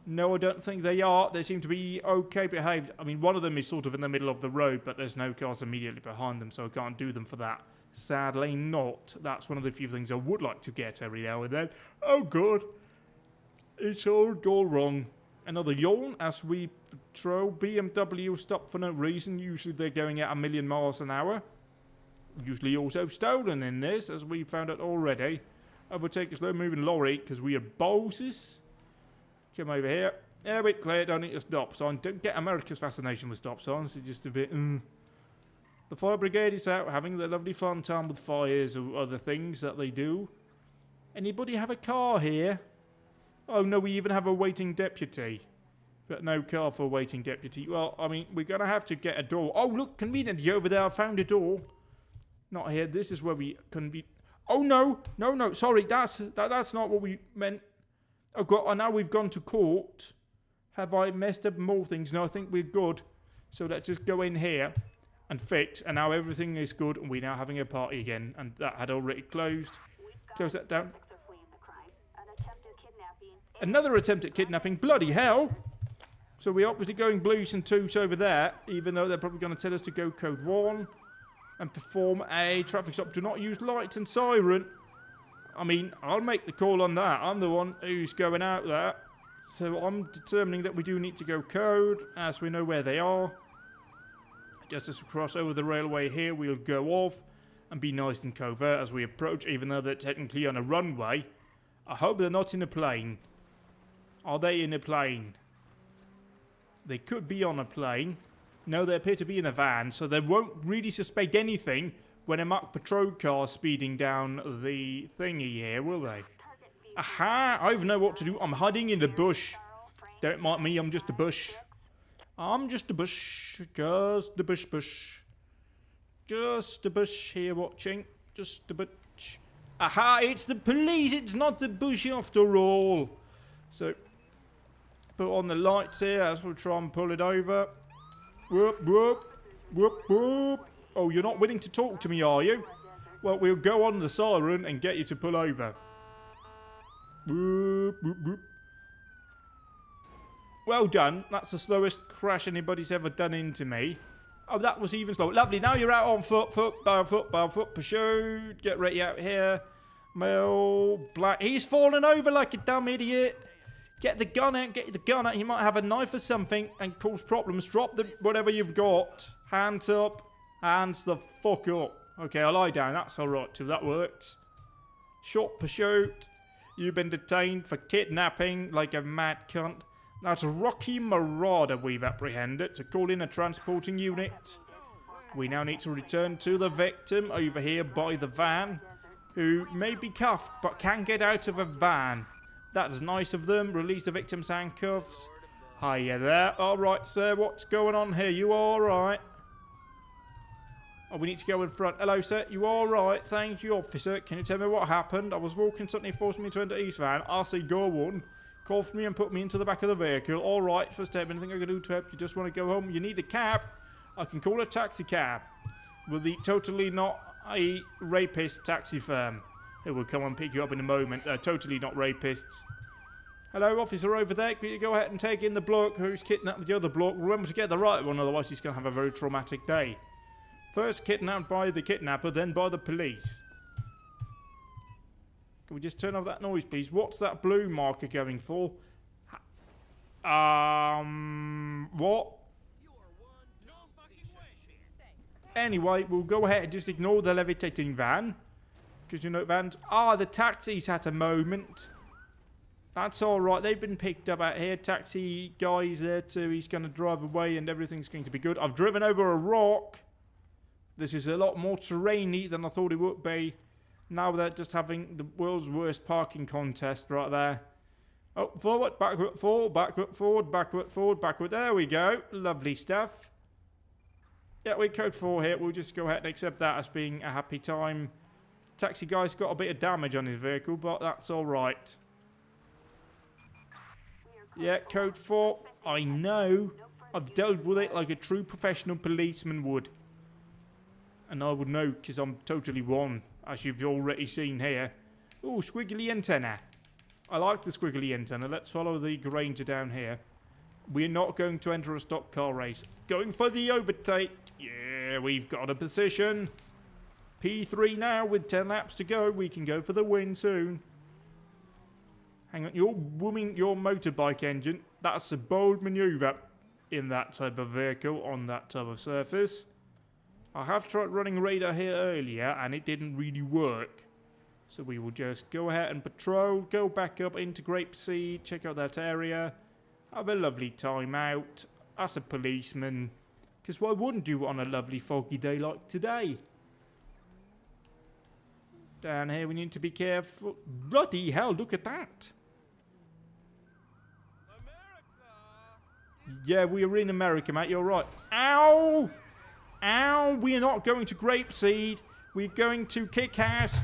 No, I don't think they are. They seem to be okay behaved. I mean, one of them is sort of in the middle of the road, but there's no cars immediately behind them, so I can't do them for that. Sadly not. That's one of the few things I would like to get every now and then. Oh, God. It's all gone wrong. Another yawn as we patrol. BMW stop for no reason. Usually they're going at 1,000,000 miles an hour. Usually also stolen in this, as we found out already. Overtake a slow-moving lorry, because we are bosses. Come over here. Yeah, we're clear. Don't need a stop sign. Don't get America's fascination with stop signs. It's just a bit... The fire brigade is out having their lovely fun time with fires or other things that they do. Anybody have a car here? Oh no, we even have a waiting deputy. But no car for a waiting deputy. Well, I mean, we're going to have to get a door. Oh, look, conveniently over there, I found a door. Not here. This is where we Oh no, no, sorry, that's not what we meant. Oh God, oh, now we've gone to court. Have I messed up more things? No, I think we're good. So let's just go in here and fix. And now everything is good. And we're now having a party again. And that had already closed. Close that down. Another attempt at kidnapping. Bloody hell. So we're obviously going blues and twos over there. Even though they're probably going to tell us to go code 1. And perform a traffic stop. Do not use lights and siren. I mean, I'll make the call on that. I'm the one who's going out there. So I'm determining that we do need to go code, as we know where they are. Just as we cross over the railway here, we'll go off and be nice and covert as we approach, even though they're technically on a runway. I hope they're not in a plane. Are they in a plane? They could be on a plane. No, they appear to be in a van, so they won't really suspect anything when a marked patrol car speeding down the thingy here, will they? Aha! I even know what to do. I'm hiding in the bush. Don't mind me, I'm just a bush. I'm just a bush. Just a bush. Just a bush here watching. Just a bush. Aha! It's the police! It's not the bush after all! So, put on the lights here as we'll try and pull it over. Whoop, whoop. Whoop, whoop. Oh, you're not willing to talk to me, are you? Well, we'll go on the siren and get you to pull over. Whoop, whoop, whoop. Well done. That's the slowest crash anybody's ever done into me. Oh, that was even slow. Lovely. Now you're out on foot, barefoot, pursuit. Get ready out here. Male, black. He's fallen over like a dumb idiot. Get the gun out, get the gun out. He might have a knife or something and cause problems. Drop the whatever you've got. Hands up. Hands the fuck up. Okay, I'll lie down. That's alright too. That works. Short pursuit. You've been detained for kidnapping like a mad cunt. That's Rocky Marauder we've apprehended to call in a transporting unit. We now need to return to the victim over here by the van, who may be cuffed but can get out of a van. That's nice of them. Release the victim's handcuffs. Hiya there. Alright, sir. What's going on here? You alright? Oh, we need to go in front. Hello, sir. You alright? Thank you, officer. Can you tell me what happened? I was walking, suddenly forced me to enter East van. I say go on. Cuffed me and put me into the back of the vehicle. Alright, first step. Anything I can do to help? You just want to go home? You need a cab? I can call a taxi cab. With the totally not a rapist taxi firm. Who will come and pick you up in a moment. Totally not rapists. Hello, officer over there. Can you go ahead and take in the bloke who's kidnapped the other bloke? Remember to get the right one, otherwise he's going to have a very traumatic day. First kidnapped by the kidnapper, then by the police. Can we just turn off that noise, please? What's that blue marker going for? What? Anyway, we'll go ahead and just ignore the levitating van. Because, you know, vans... Ah, the taxi's had a moment. That's alright. They've been picked up out here. Taxi guy's there too. He's going to drive away and everything's going to be good. I've driven over a rock. This is a lot more terrainy than I thought it would be. Now they're just having the world's worst parking contest right there. Oh, forward, backward, forward, backward, forward, backward, forward, backward. There we go. Lovely stuff. Yeah, we're code 4 here. We'll just go ahead and accept that as being a happy time. Taxi guy's got a bit of damage on his vehicle, but that's alright. Yeah, code 4. I know. I've dealt with it like a true professional policeman would. And I would know, because I'm totally one, as you've already seen here. Ooh, squiggly antenna. I like the squiggly antenna. Let's follow the Granger down here. We're not going to enter a stock car race. Going for the overtake. Yeah, we've got a position. P3 now with 10 laps to go. We can go for the win soon. Hang on, you're booming your motorbike engine. That's a bold maneuver in that type of vehicle on that type of surface. I have tried running radar here earlier and it didn't really work. So we will just go ahead and patrol, go back up into Grapeseed, check out that area, have a lovely time out as a policeman. Because why wouldn't you on a lovely foggy day like today? Down here we need to be careful. Bloody hell, look at that. Yeah, we are in America, mate, you're right. Ow! Ow! We are not going to Grapeseed. We're going to kick ass.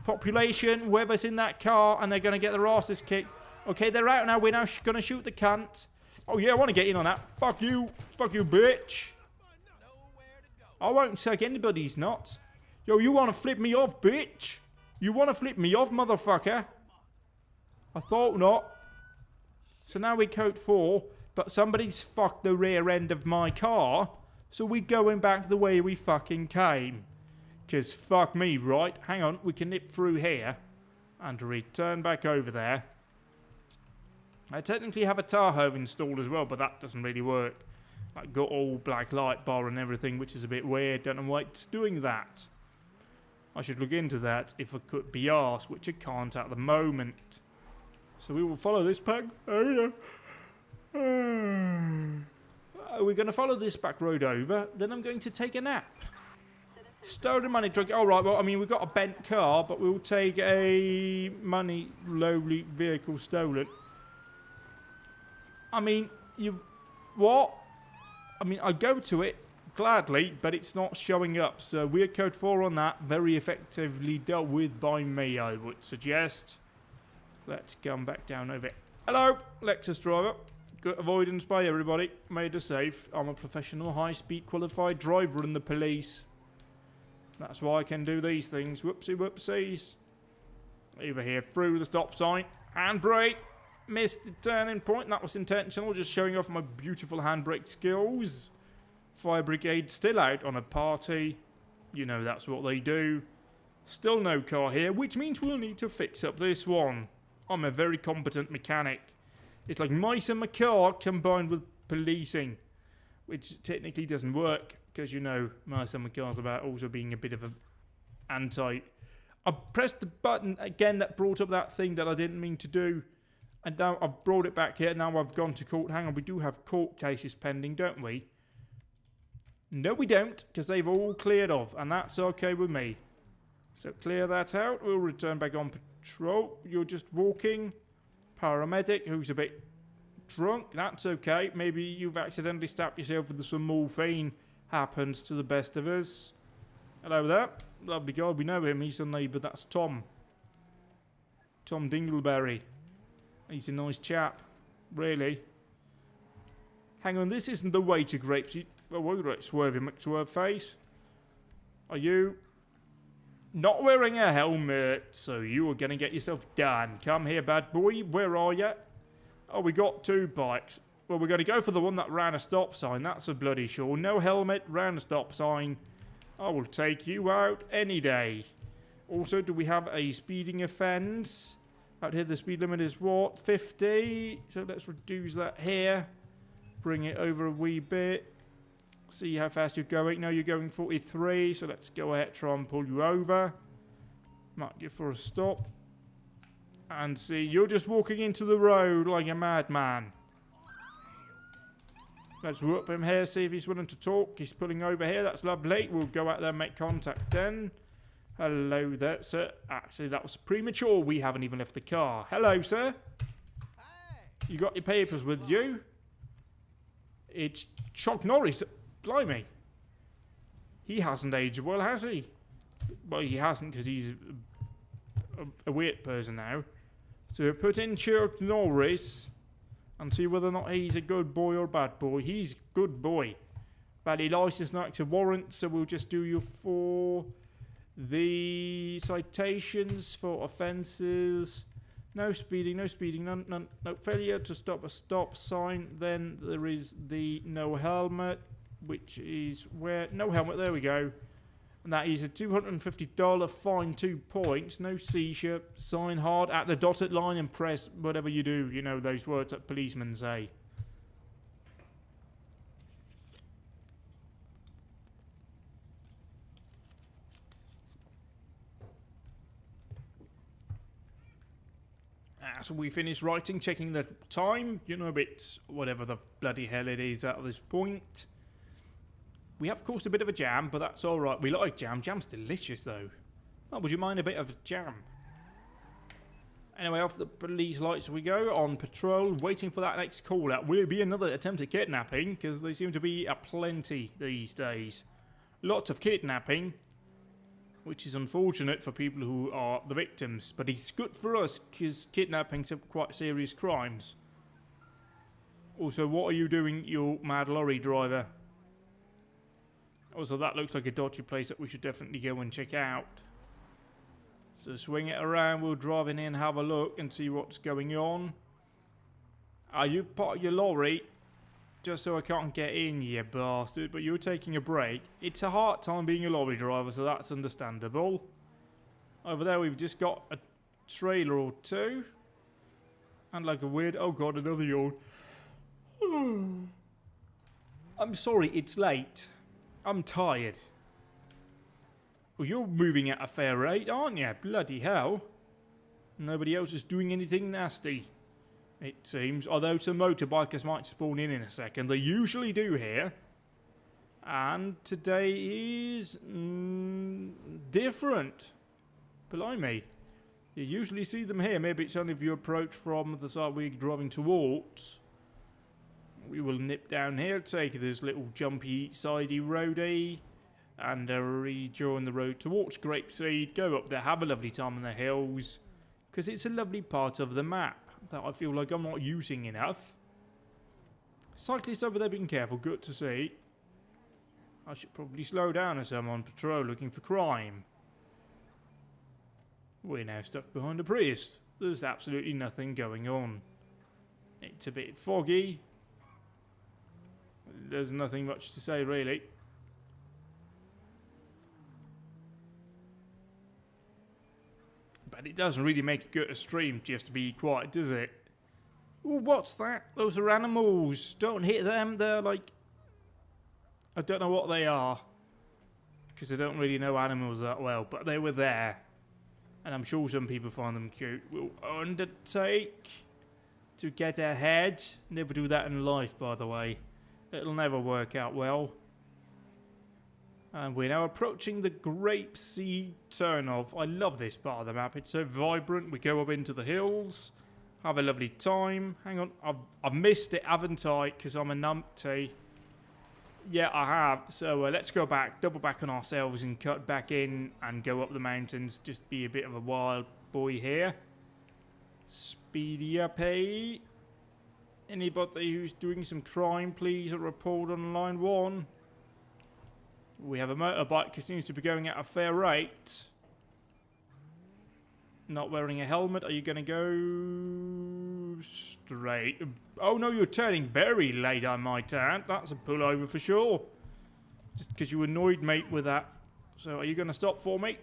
Population, whoever's in that car, and they're going to get their asses kicked. Okay, they're out now. We're now going to shoot the cunt. Oh, yeah, I want to get in on that. Fuck you. Fuck you, bitch. I won't suck anybody's nuts. Yo, you want to flip me off, bitch? You want to flip me off, motherfucker? I thought not. So now we code 4, but somebody's fucked the rear end of my car, so we're going back the way we fucking came. Because fuck me, right? Hang on, we can nip through here and return back over there. I technically have a Tahoe installed as well, but that doesn't really work. Like, got all black light bar and everything, which is a bit weird. Don't know why it's doing that. I should look into that if I could be arsed, which I can't at the moment. So we will follow this back. We're going to follow this back road over. Then I'm going to take a nap. Stolen money truck. All right, well, I mean, we've got a bent car, but we'll take a money lowly vehicle stolen. I mean, what? I mean, I go to it gladly, but it's not showing up. So we're code 4 on that. Very effectively dealt with by me, I would suggest. Let's come back down over here. Hello, Lexus driver. Good avoidance by everybody. Made us safe. I'm a professional, high-speed qualified driver in the police. That's why I can do these things. Whoopsie whoopsies. Over here, through the stop sign. Handbrake. Missed the turning point. That was intentional. Just showing off my beautiful handbrake skills. Fire brigade still out on a party. You know that's what they do. Still no car here, which means we'll need to fix up this one. I'm a very competent mechanic. It's like mice and my car combined with policing. Which technically doesn't work. Because, you know, my summer car's about also being a bit of a anti... I pressed the button again that brought up that thing that I didn't mean to do. And now I've brought it back here. Now I've gone to court. Hang on, we do have court cases pending, don't we? No, we don't, because they've all cleared off. And that's okay with me. So clear that out. We'll return back on patrol. You're just walking. Paramedic, who's a bit drunk. That's okay. Maybe you've accidentally stabbed yourself with some morphine. Happens to the best of us. Hello there. Lovely guy. We know him. He's a neighbour. That's Tom. Tom Dingleberry. He's a nice chap. Really. Hang on. This isn't the way to Grapeseed. Oh, wait, right. Swervy McSwerve face. Are you not wearing a helmet? So you are going to get yourself done. Come here, bad boy. Where are you? Oh, we got 2 bikes. Well, we're going to go for the one that ran a stop sign. That's a bloody sure. No helmet, ran a stop sign. I will take you out any day. Also, do we have a speeding offence? Out here, the speed limit is what? 50. So let's reduce that here. Bring it over a wee bit. See how fast you're going. No, you're going 43, so let's go ahead, try and pull you over. Mark you for a stop. And see, you're just walking into the road like a madman. Let's whoop him here, see if he's willing to talk. He's pulling over here, that's lovely. We'll go out there and make contact then. Hello there, sir. Actually, that was premature. We haven't even left the car. Hello, sir. You got your papers with you? It's Chuck Norris. Blimey. He hasn't aged well, has he? Well, he hasn't because he's a weird person now. So put in Chuck Norris and see whether or not he's a good boy or bad boy. He's good boy. Valid license, no active warrant, so we'll just do you for the citations for offences. No speeding, no failure to stop a stop sign. Then there is the no helmet, which is where, no helmet, there we go. And that is a $250 fine, 2 points, no seizure, sign hard at the dotted line and press whatever you do, you know, those words that policemen say. So we finished writing, checking the time, you know, it's whatever the bloody hell it is at this point. We have caused a bit of a jam, but that's alright. We like jam. Jam's delicious, though. Oh, would you mind a bit of jam? Anyway, off the police lights we go, on patrol, waiting for that next call out. Will it be another attempt at kidnapping? Because they seem to be aplenty these days. Lots of kidnapping, which is unfortunate for people who are the victims. But it's good for us, because kidnapping's are quite serious crimes. Also, what are you doing, you mad lorry driver? Also, that looks like a dodgy place that we should definitely go and check out. So swing it around, we'll drive in and have a look and see what's going on. Are you part of your lorry? Just so I can't get in, you bastard, but you're taking a break. It's a hard time being a lorry driver, so that's understandable. Over there we've just got a trailer or two. And like a weird, oh god, another yawn. I'm sorry, it's late. I'm tired. Well, you're moving at a fair rate, aren't you? Bloody hell. Nobody else is doing anything nasty, it seems. Although some motorbikers might spawn in a second. They usually do here. And today is different. Blimey. You usually see them here. Maybe it's only if you approach from the side we're driving towards. We will nip down here, take this little jumpy, sidey roadie, and rejoin the road towards Grapeseed. Go up there, have a lovely time in the hills, because it's a lovely part of the map that I feel like I'm not using enough. Cyclists over there being careful, good to see. I should probably slow down as I'm on patrol looking for crime. We're now stuck behind a Prius. There's absolutely nothing going on. It's a bit foggy. There's nothing much to say, really. But it doesn't really make a good stream just to be quiet, does it? Ooh, what's that? Those are animals. Don't hit them. They're like... I don't know what they are. Because I don't really know animals that well. But they were there. And I'm sure some people find them cute. We'll undertake to get ahead. Never do that in life, by the way. It'll never work out well. And we're now approaching the Grapeseed turnoff. I love this part of the map. It's so vibrant. We go up into the hills. Have a lovely time. Hang on. I've missed it, haven't I? Because I'm a numpty. Yeah, I have. So let's go back. Double back on ourselves and cut back in and go up the mountains. Just be a bit of a wild boy here. Speedy up, hey. Anybody who's doing some crime, please report on line 1. We have a motorbike who seems to be going at a fair rate. Not wearing a helmet. Are you going to go straight? Oh no, you're turning very late, I might add. That's a pullover for sure. Just because you annoyed mate with that. So are you going to stop for me?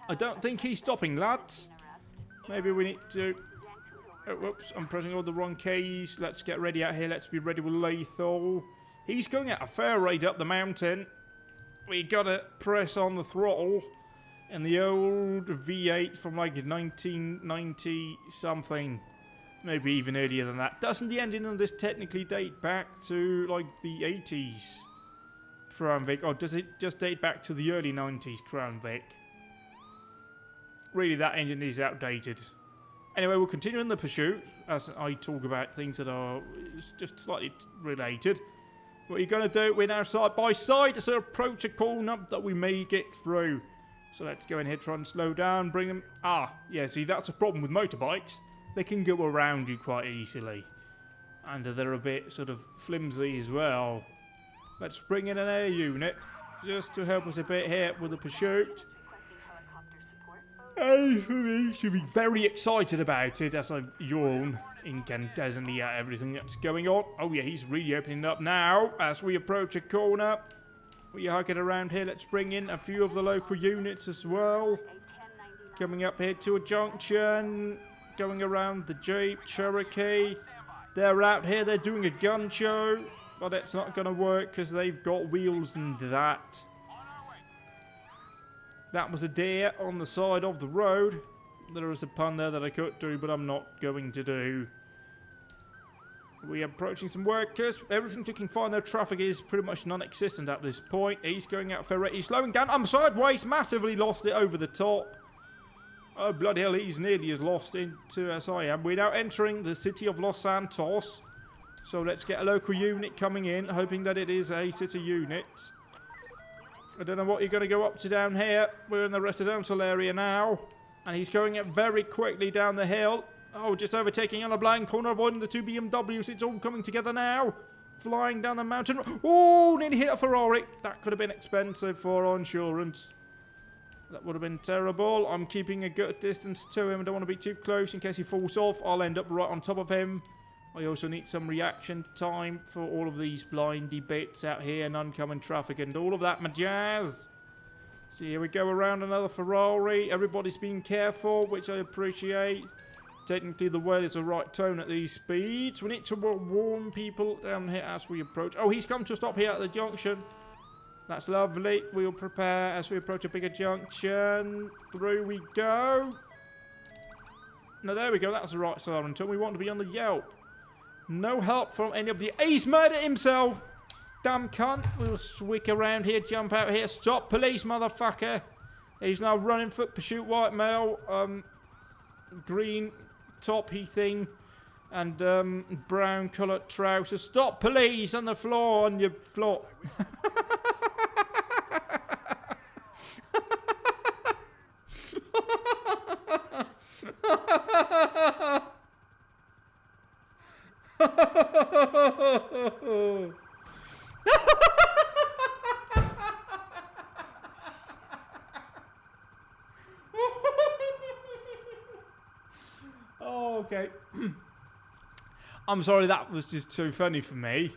I don't think he's stopping, lads. Maybe we need to... Oh, whoops, I'm pressing all the wrong keys. Let's get ready out here. Let's be ready with lethal. He's going at a fair rate up the mountain. We gotta press on the throttle. And the old V8 from like 1990 something. Maybe even earlier than that. Doesn't the engine on this technically date back to like the 80s Crown Vic? Or does it just date back to the early 90s Crown Vic? Really, that engine is outdated. Anyway, we'll continue in the pursuit as I talk about things that are just slightly related. What are you going to do? We're now side by side as we approach a corner that we may get through. So let's go in here, try and slow down, bring them... Ah, yeah, see, that's a problem with motorbikes. They can go around you quite easily. And they're a bit sort of flimsy as well. Let's bring in an air unit just to help us a bit here with the pursuit. And for me to be very excited about it as I yawn incandescently at everything that's going on. Oh yeah, he's really opening up now as we approach a corner. We hug it around here. Let's bring in a few of the local units as well. Coming up here to a junction. Going around the Jeep, Cherokee. They're out here. They're doing a gun show. But it's not going to work because they've got wheels and that. That was a deer on the side of the road. There was a pun there that I could do, but I'm not going to do. We are approaching some workers. Everything's looking fine, though. Traffic is pretty much non-existent at this point. He's going out for it. He's slowing down. I'm sideways. Massively lost it over the top. Oh, bloody hell. He's nearly as lost into as I am. We're now entering the city of Los Santos. So let's get a local unit coming in, hoping that it is a city unit. I don't know what you're going to go up to down here. We're in the residential area now. And he's going up very quickly down the hill. Oh, just overtaking on a blind corner, avoiding the two BMWs. It's all coming together now. Flying down the mountain. Oh, nearly hit a Ferrari. That could have been expensive for our insurance. That would have been terrible. I'm keeping a good distance to him. I don't want to be too close in case he falls off. I'll end up right on top of him. I also need some reaction time for all of these blindy bits out here and oncoming traffic and all of that majazz. So here we go around another Ferrari. Everybody's being careful, which I appreciate. Technically, the word is the right tone at these speeds. We need to warn people down here as we approach. Oh, he's come to a stop here at the junction. That's lovely. We'll prepare as we approach a bigger junction. Through we go. No, there we go. That's the right siren tone. We want to be on the Yelp. No help from any of the... He's murdered himself! Damn cunt. We'll swick around here, jump out here. Stop, police, motherfucker. He's now running foot pursuit, white male. Green toppy thing. And brown coloured trousers. Stop, police, on the floor, on your floor. Oh, okay. I'm sorry, that was just too funny for me.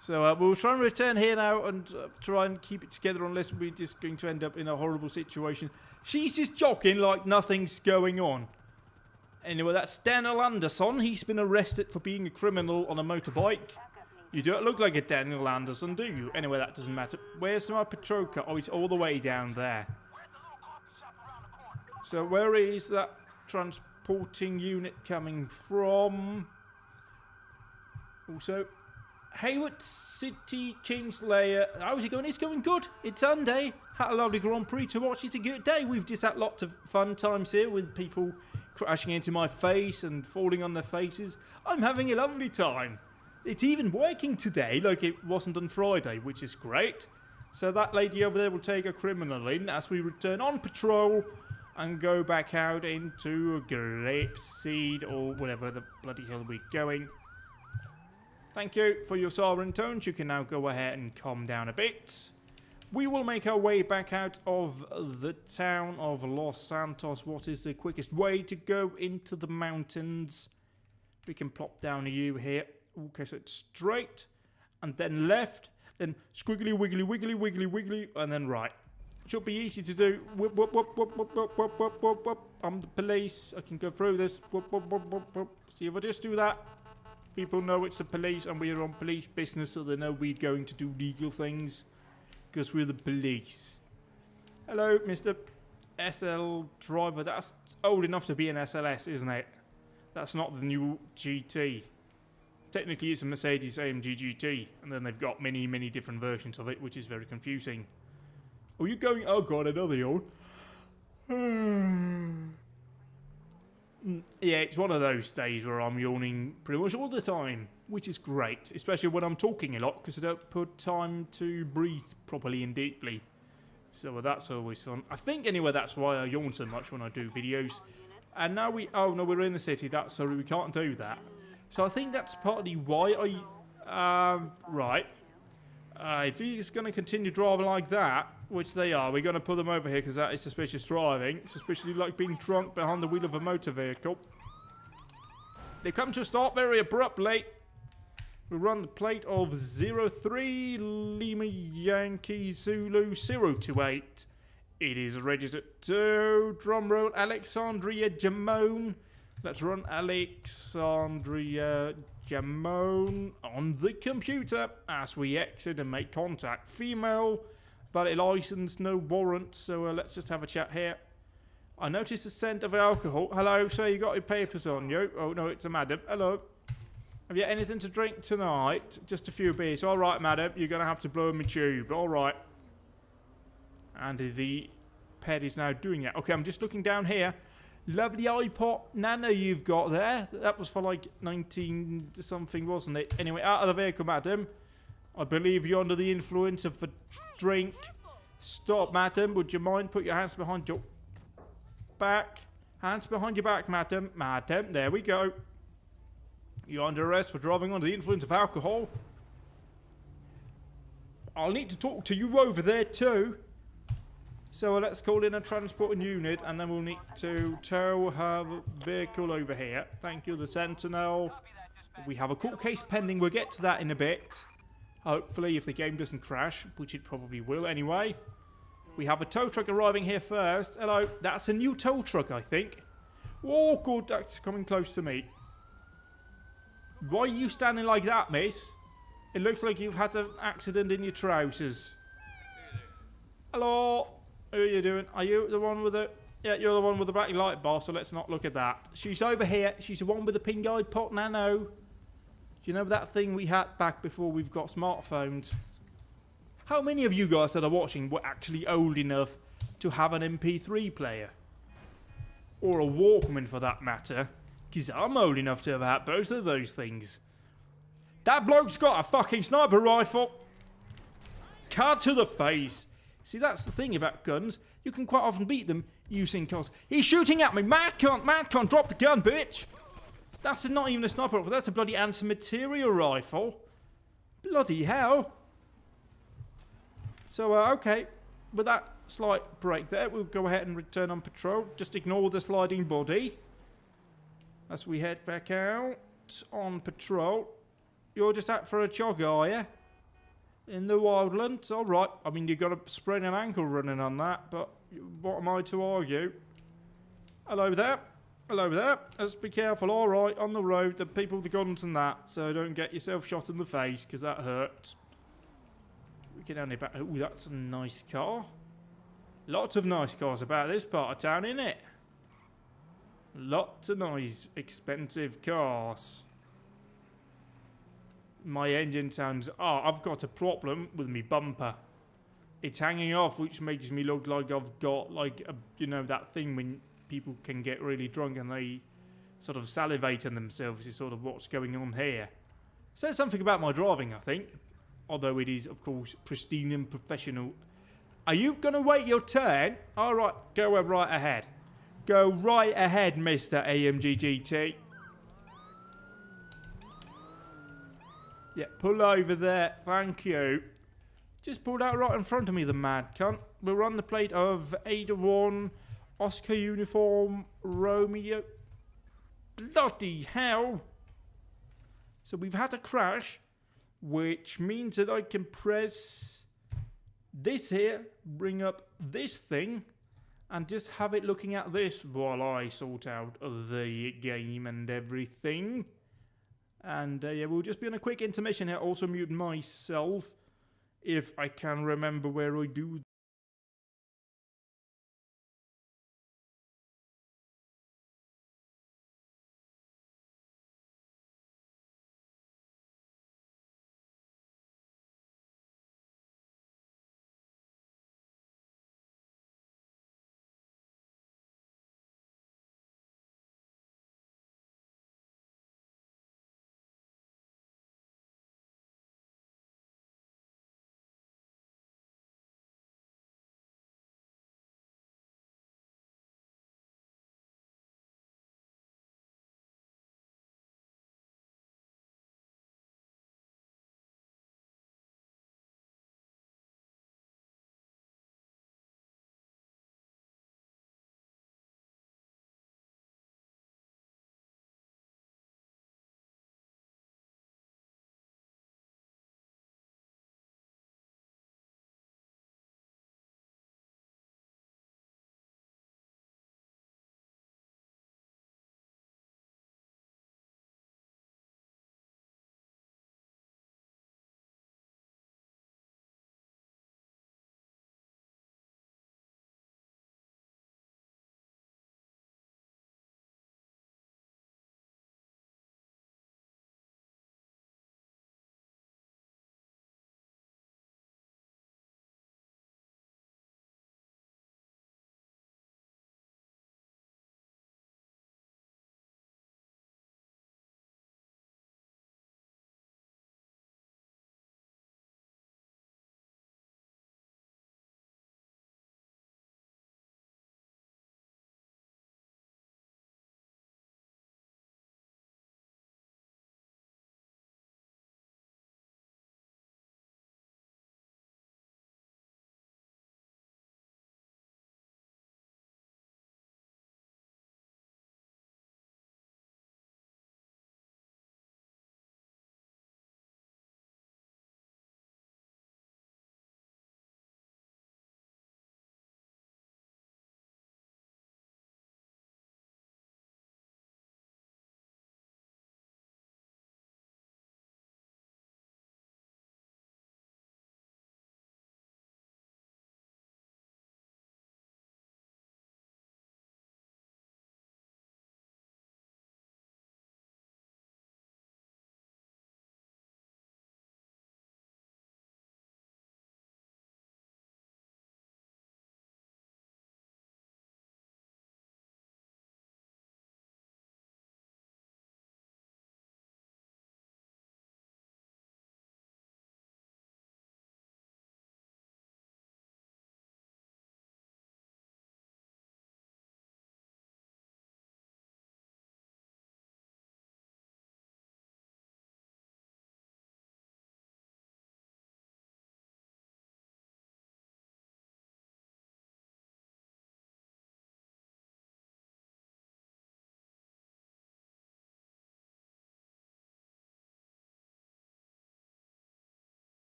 So we'll try and return here now and try and keep it together unless we're just going to end up in a horrible situation. She's just jogging like nothing's going on. Anyway, that's Daniel Anderson. He's been arrested for being a criminal on a motorbike. You don't look like a Daniel Anderson, do you? Anyway, that doesn't matter. Where's my patrol car? Oh, it's all the way down there. So where is that transporting unit coming from? Also, Hayward City Kingslayer. How's it going? It's going good. It's Sunday. Had a lovely Grand Prix to watch. It's a good day. We've just had lots of fun times here with people crashing into my face and falling on their faces. I'm having a lovely time. It's even working today like it wasn't on Friday, which is great. So that lady over there will take a criminal in as we return on patrol and go back out into Grapeseed or whatever the bloody hell we're going. Thank you for your siren tones. You can now go ahead and calm down a bit. We will make our way back out of the town of Los Santos. What is the quickest way to go into the mountains? We can plop down a U here. Okay, so it's straight, and then left, then squiggly, wiggly, wiggly, wiggly, wiggly, and then right. Should be easy to do. Whoop, whoop, whoop, whoop, whoop, whoop, whoop, whoop, whoop. I'm the police. I can go through this. Whoop, whoop, whoop, whoop, whoop. See, if I just do that, people know it's the police and we're on police business, so they know we're going to do legal things. Because we're the police. Hello, Mr. SL driver. That's old enough to be an SLS, isn't it? That's not the new GT. Technically, it's a Mercedes AMG GT, and then they've got many, many different versions of it, which is very confusing. Are you going? Oh god, another yawn. Yeah, it's one of those days where I'm yawning pretty much all the time, which is great, especially when I'm talking a lot, because I don't put time to breathe properly and deeply. So that's always fun. I think, anyway, that's why I yawn so much when I do videos. And now oh no, we're in the city, sorry, we can't do that. So I think that's partly why right. If he's going to continue driving like that, which they are, we're going to put them over here because that is suspicious driving. Suspiciously like being drunk behind the wheel of a motor vehicle. They come to a stop very abruptly. We run the plate of 03 Lima Yankee Zulu 028. It is registered to, drumroll, Alexandria Jamone. Let's run Alexandria Jamone on the computer as we exit and make contact. Female, valid license, no warrant, so let's just have a chat here. I noticed a scent of alcohol. Hello, sir, you got your papers on you? Oh, no, it's a madam. Hello. Have you anything to drink tonight? Just a few beers. All right, madam, you're going to have to blow me tube. All right. And the ped is now doing it. Okay, I'm just looking down here. Lovely iPod Nano you've got there. That was for like 19 something, wasn't it? Anyway, out of the vehicle, madam. I believe you're under the influence of a drink. Stop, madam. Would you mind? Put your hands behind your back. Hands behind your back, madam. Madam, there we go. You're under arrest for driving under the influence of alcohol. I'll need to talk to you over there too. So let's call in a transporting unit and then we'll need to tow her vehicle over here. Thank you, the Sentinel. We have a court case pending. We'll get to that in a bit. Hopefully, if the game doesn't crash, which it probably will anyway. We have a tow truck arriving here first. Hello, that's a new tow truck, I think. Oh, good, that's coming close to me. Why are you standing like that, miss? It looks like you've had an accident in your trousers. Hello? Who are you doing? Are you the one with the... Yeah, you're the one with the black light bar, so let's not look at that. She's over here. She's the one with the pink iPod Nano. Do you know that thing we had back before we've got smartphones? How many of you guys that are watching were actually old enough to have an MP3 player? Or a Walkman for that matter? Because I'm old enough to have had both of those things. That bloke's got a fucking sniper rifle. Cut to the face. See, that's the thing about guns. You can quite often beat them using cars. He's shooting at me. Mad cunt, drop the gun, bitch. That's not even a sniper rifle. That's a bloody anti-material rifle. Bloody hell. So, okay. With that slight break there, we'll go ahead and return on patrol. Just ignore the sliding body. As we head back out on patrol. You're just out for a jog, are you? In the wildlands? Alright. I mean, you got to sprain an ankle running on that, but what am I to argue? Hello there. Hello there. Let's be careful, alright, on the road, the people with the guns and that, so don't get yourself shot in the face, because that hurts. We can only back... Ooh, that's a nice car. Lots of nice cars about this part of town, innit? Lots of nice, expensive cars. My engine sounds... Oh, I've got a problem with me bumper. It's hanging off, which makes me look like I've got, like, a, you know, that thing when people can get really drunk and they sort of salivate on themselves is sort of what's going on here. Says something about my driving, I think. Although it is, of course, pristine and professional. Are you going to wait your turn? All right, go right ahead. Go right ahead, Mr. AMG GT. Yeah, pull over there. Thank you. Just pulled out right in front of me, the mad cunt. We're on the plate of 81 Oscar Uniform Romeo. Bloody hell. So we've had a crash, which means that I can press this here, bring up this thing, and just have it looking at this while I sort out the game and everything. And yeah, we'll just be on a quick intermission here. Also mute myself if I can remember where I do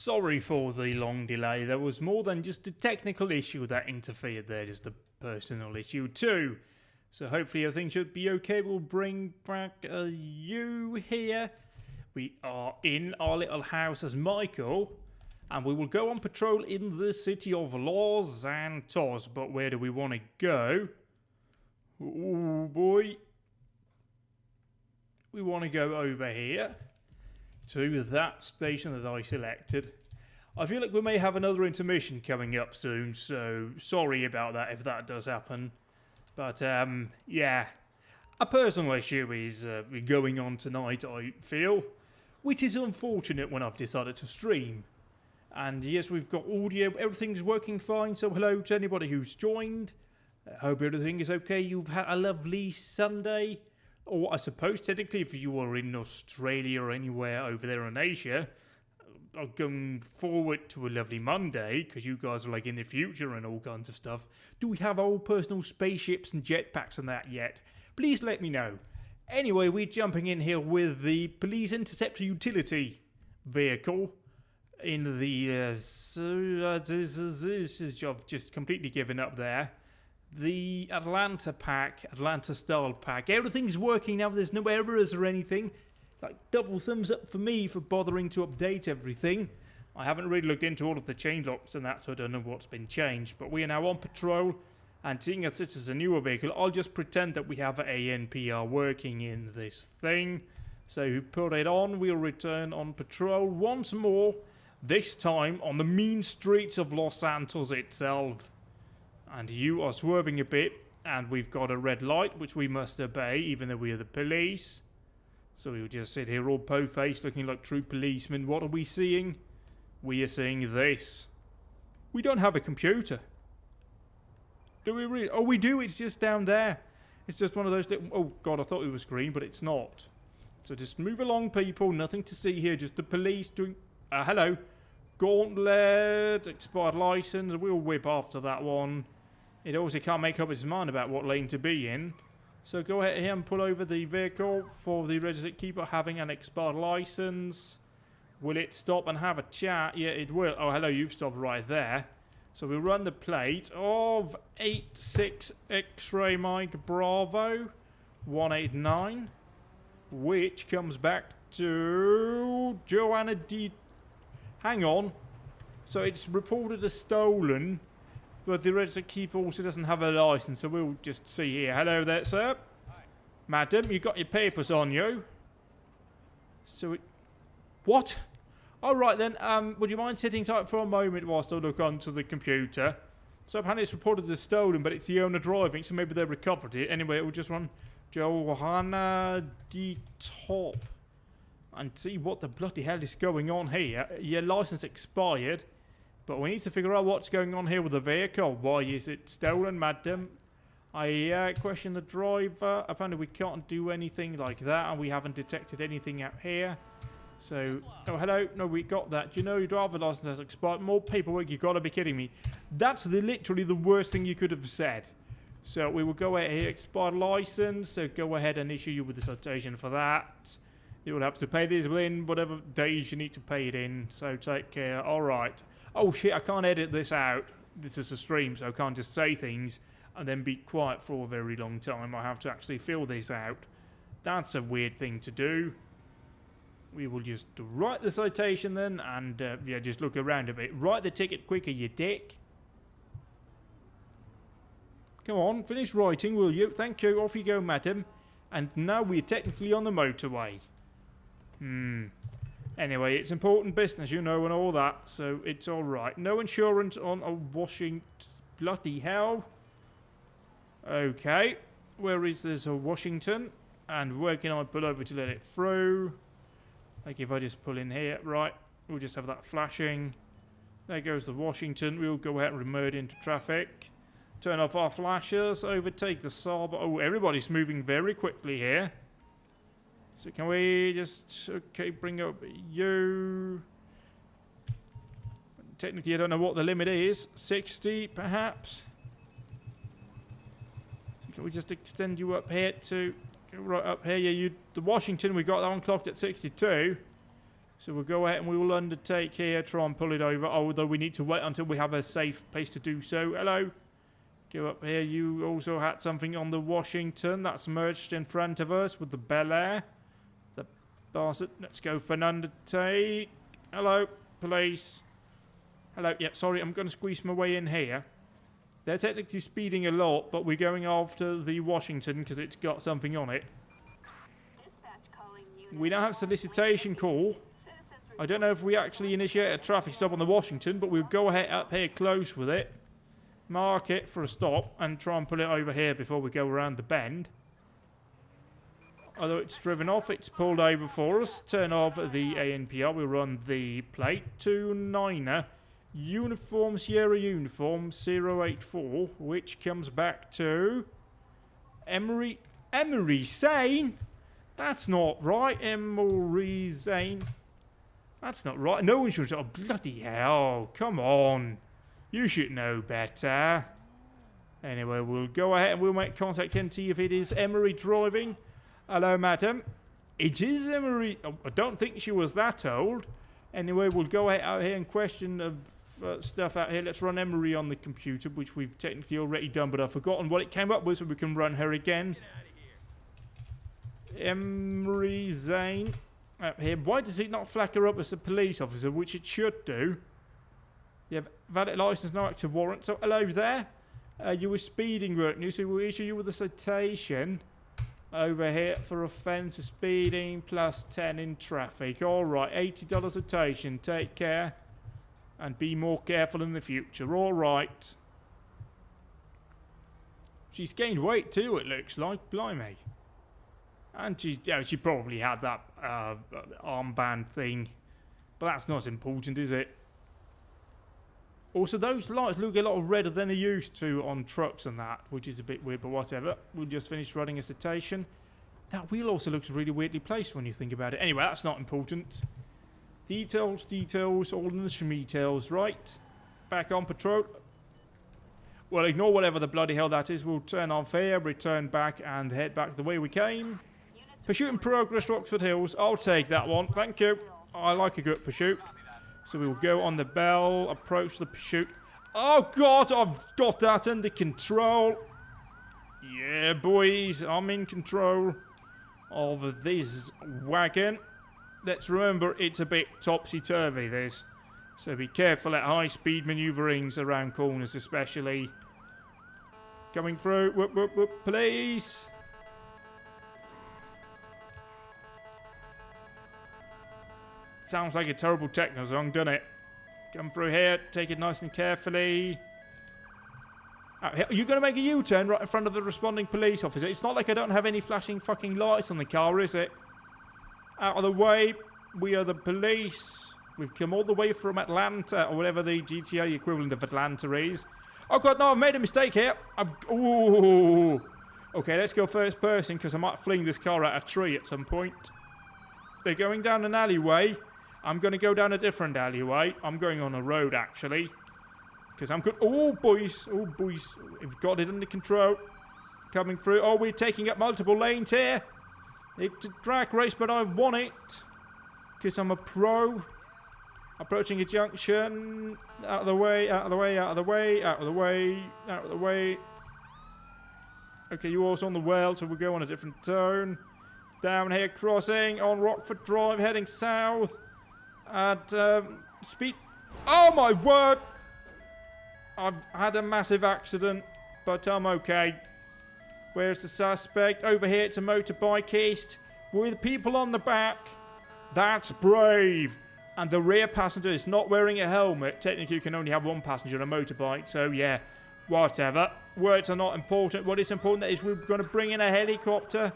Sorry for the long delay. There was more than just a technical issue that interfered there, just a personal issue too. So hopefully everything should be okay. We'll bring back you here. We are in our little house as Michael. And we will go on patrol in the city of Los Santos. But where do we want to go? Oh boy. We want to go over here to that station that I selected. I feel like we may have another intermission coming up soon, so sorry about that if that does happen. But, yeah, a personal issue is going on tonight, I feel, which is unfortunate when I've decided to stream. And yes, we've got audio, everything's working fine, so hello to anybody who's joined. I hope everything is okay. You've had a lovely Sunday. Or I suppose technically if you are in Australia or anywhere over there in Asia, I'm going forward to a lovely Monday, because you guys are like in the future and all kinds of stuff. Do we have our own personal spaceships and jetpacks and that yet? Please let me know. Anyway, we're jumping in here with the Police Interceptor Utility vehicle in the... I've just completely given up there. The Atlanta style pack. Everything's working now. There's no errors or anything. Like, double thumbs up for me for bothering to update everything. I haven't really looked into all of the chain locks and that, so I don't know what's been changed. But we are now on patrol, and seeing as this is a newer vehicle, I'll just pretend that we have ANPR working in this thing. So put it on. We'll return on patrol once more. This time on the mean streets of Los Santos itself. And you are swerving a bit, and we've got a red light, which we must obey, even though we are the police. So we'll just sit here all po-faced, looking like true policemen. What are we seeing? We are seeing this. We don't have a computer. Do we really? Oh, we do. It's just down there. It's just one of those little... Oh, God, I thought it was green, but it's not. So just move along, people. Nothing to see here. Just the police doing... hello. Gauntlet, expired license. We'll whip after that one. It obviously can't make up its mind about what lane to be in. So go ahead here and pull over the vehicle for the registered keeper having an expired license. Will it stop and have a chat? Yeah, it will. Oh, hello, you've stopped right there. So we'll run the plate of 86 X-Ray Mike Bravo 189, which comes back to Joanna D. Hang on. So it's reported as stolen. But the registered keeper also doesn't have a license, so we'll just see here. Hello there, sir. Hi. Madam, you got your papers on you. So it... What? Alright then, would you mind sitting tight for a moment whilst I look onto the computer? So apparently it's reported as stolen, but it's the owner driving, so maybe they recovered it. Anyway, we'll just run Johanna D. Top and see what the bloody hell is going on here. Your license expired. But we need to figure out what's going on here with the vehicle. Why is it stolen, madam? I question the driver. Apparently we can't do anything like that, and we haven't detected anything out here. So, oh, hello. No, we got that. You know your driver license has expired. More paperwork, you gotta be kidding me. That's literally the worst thing you could have said. So we will go ahead here, expired license. So go ahead and issue you with a citation for that. You will have to pay this within whatever days you need to pay it in. So take care. All right. Oh shit, I can't edit this out. This is a stream, so I can't just say things and then be quiet for a very long time. I have to actually fill this out. That's a weird thing to do. We will just write the citation then, and yeah, just look around a bit. Write the ticket quicker, you dick. Come on, finish writing, will you? Thank you. Off you go, madam. And now we're technically on the motorway. Anyway, it's important business, you know, and all that, so it's alright. No insurance on a Washington... Bloody hell. Okay. Where is this Washington? And where can I pull over to let it through? Like if I just pull in here, right. We'll just have that flashing. There goes the Washington. We'll go ahead and remote into traffic. Turn off our flashers. Overtake the Saab. Oh, everybody's moving very quickly here. So can we just, okay, bring up you. Technically, I don't know what the limit is. 60, perhaps. So can we just extend you up here to, right up here? Yeah, the Washington, we got that one clocked at 62. So we'll go ahead and we will undertake here, try and pull it over, although we need to wait until we have a safe place to do so. Hello. Go up here. You also had something on the Washington that's merged in front of us with the Bel Air. The bastard. Let's go for an undertake. Hello, police. Hello. Yeah, sorry, I'm going to squeeze my way in here. They're technically speeding a lot, but we're going after the Washington because it's got something on it. We now have solicitation call. I don't know if we actually initiate a traffic stop on the Washington, but we'll go ahead up here close with it. Mark it for a stop and try and pull it over here before we go around the bend. Although it's driven off, it's pulled over for us. Turn off the ANPR. We'll run the plate. 29er. Uniform Sierra Uniform 084, which comes back to Emery Zane? That's not right. Emery Zane. That's not right. No one should. Oh, bloody hell. Come on. You should know better. Anyway, we'll go ahead and we'll make contact and see if it is Emery driving. Hello, madam. It is Emery. Oh, I don't think she was that old. Anyway, we'll go ahead out here and question of stuff out here. Let's run Emery on the computer, which we've technically already done, but I've forgotten what it came up with, so we can run her again. Emery Zane. Up here. Why does it not flag her up as a police officer, which it should do? You have valid license, no active warrant. So, hello there. You were speeding, weren't you? So we'll issue you with a citation over here for offence of speeding plus 10 in traffic. Alright, $80 citation. Take care. And be more careful in the future. Alright. She's gained weight too, it looks like. Blimey. And she probably had that armband thing. But that's not important, is it? Also, those lights look a lot redder than they used to on trucks and that, which is a bit weird, but whatever. We'll just finish running a citation. That wheel also looks really weirdly placed when you think about it. Anyway, that's not important. Details, all in the schmeetails, right? Back on patrol. Well, ignore whatever the bloody hell that is. We'll turn on fare, return back, and head back the way we came. Pursuit in progress, Roxford Hills. I'll take that one. Thank you. I like a good pursuit. So we will go on the bell, approach the pursuit. Oh, God, I've got that under control. Yeah, boys, I'm in control of this wagon. Let's remember, it's a bit topsy-turvy, this. So be careful at high-speed manoeuvrings around corners, especially. Coming through. Whoop, whoop, whoop, police. Sounds like a terrible techno song, doesn't it? Come through here, take it nice and carefully. Are you going to make a U-turn right in front of the responding police officer? It's not like I don't have any flashing fucking lights on the car, is it? Out of the way. We are the police. We've come all the way from Atlanta, or whatever the GTA equivalent of Atlanta is. Oh God, no, I've made a mistake here. Ooh. Okay, let's go first person, because I might fling this car at a tree at some point. They're going down an alleyway. I'm going to go down a different alleyway. I'm going on a road, actually. Because I'm good. Oh, boys. Oh, boys. We've got it under control. Coming through. Oh, we're taking up multiple lanes here. It's a drag race, but I won it. Because I'm a pro. Approaching a junction. Out of the way, out of the way, out of the way, out of the way, out of the way. Okay, you're also on the well, so we'll go on a different tone. Down here, crossing on Rockford Drive, heading south. At speed. Oh my word! I've had a massive accident, but I'm okay. Where's the suspect? Over here, it's a motorbikeist with people on the back. That's brave. And the rear passenger is not wearing a helmet. Technically, you can only have one passenger on a motorbike, so yeah, whatever. Words are not important. What is important is we're going to bring in a helicopter.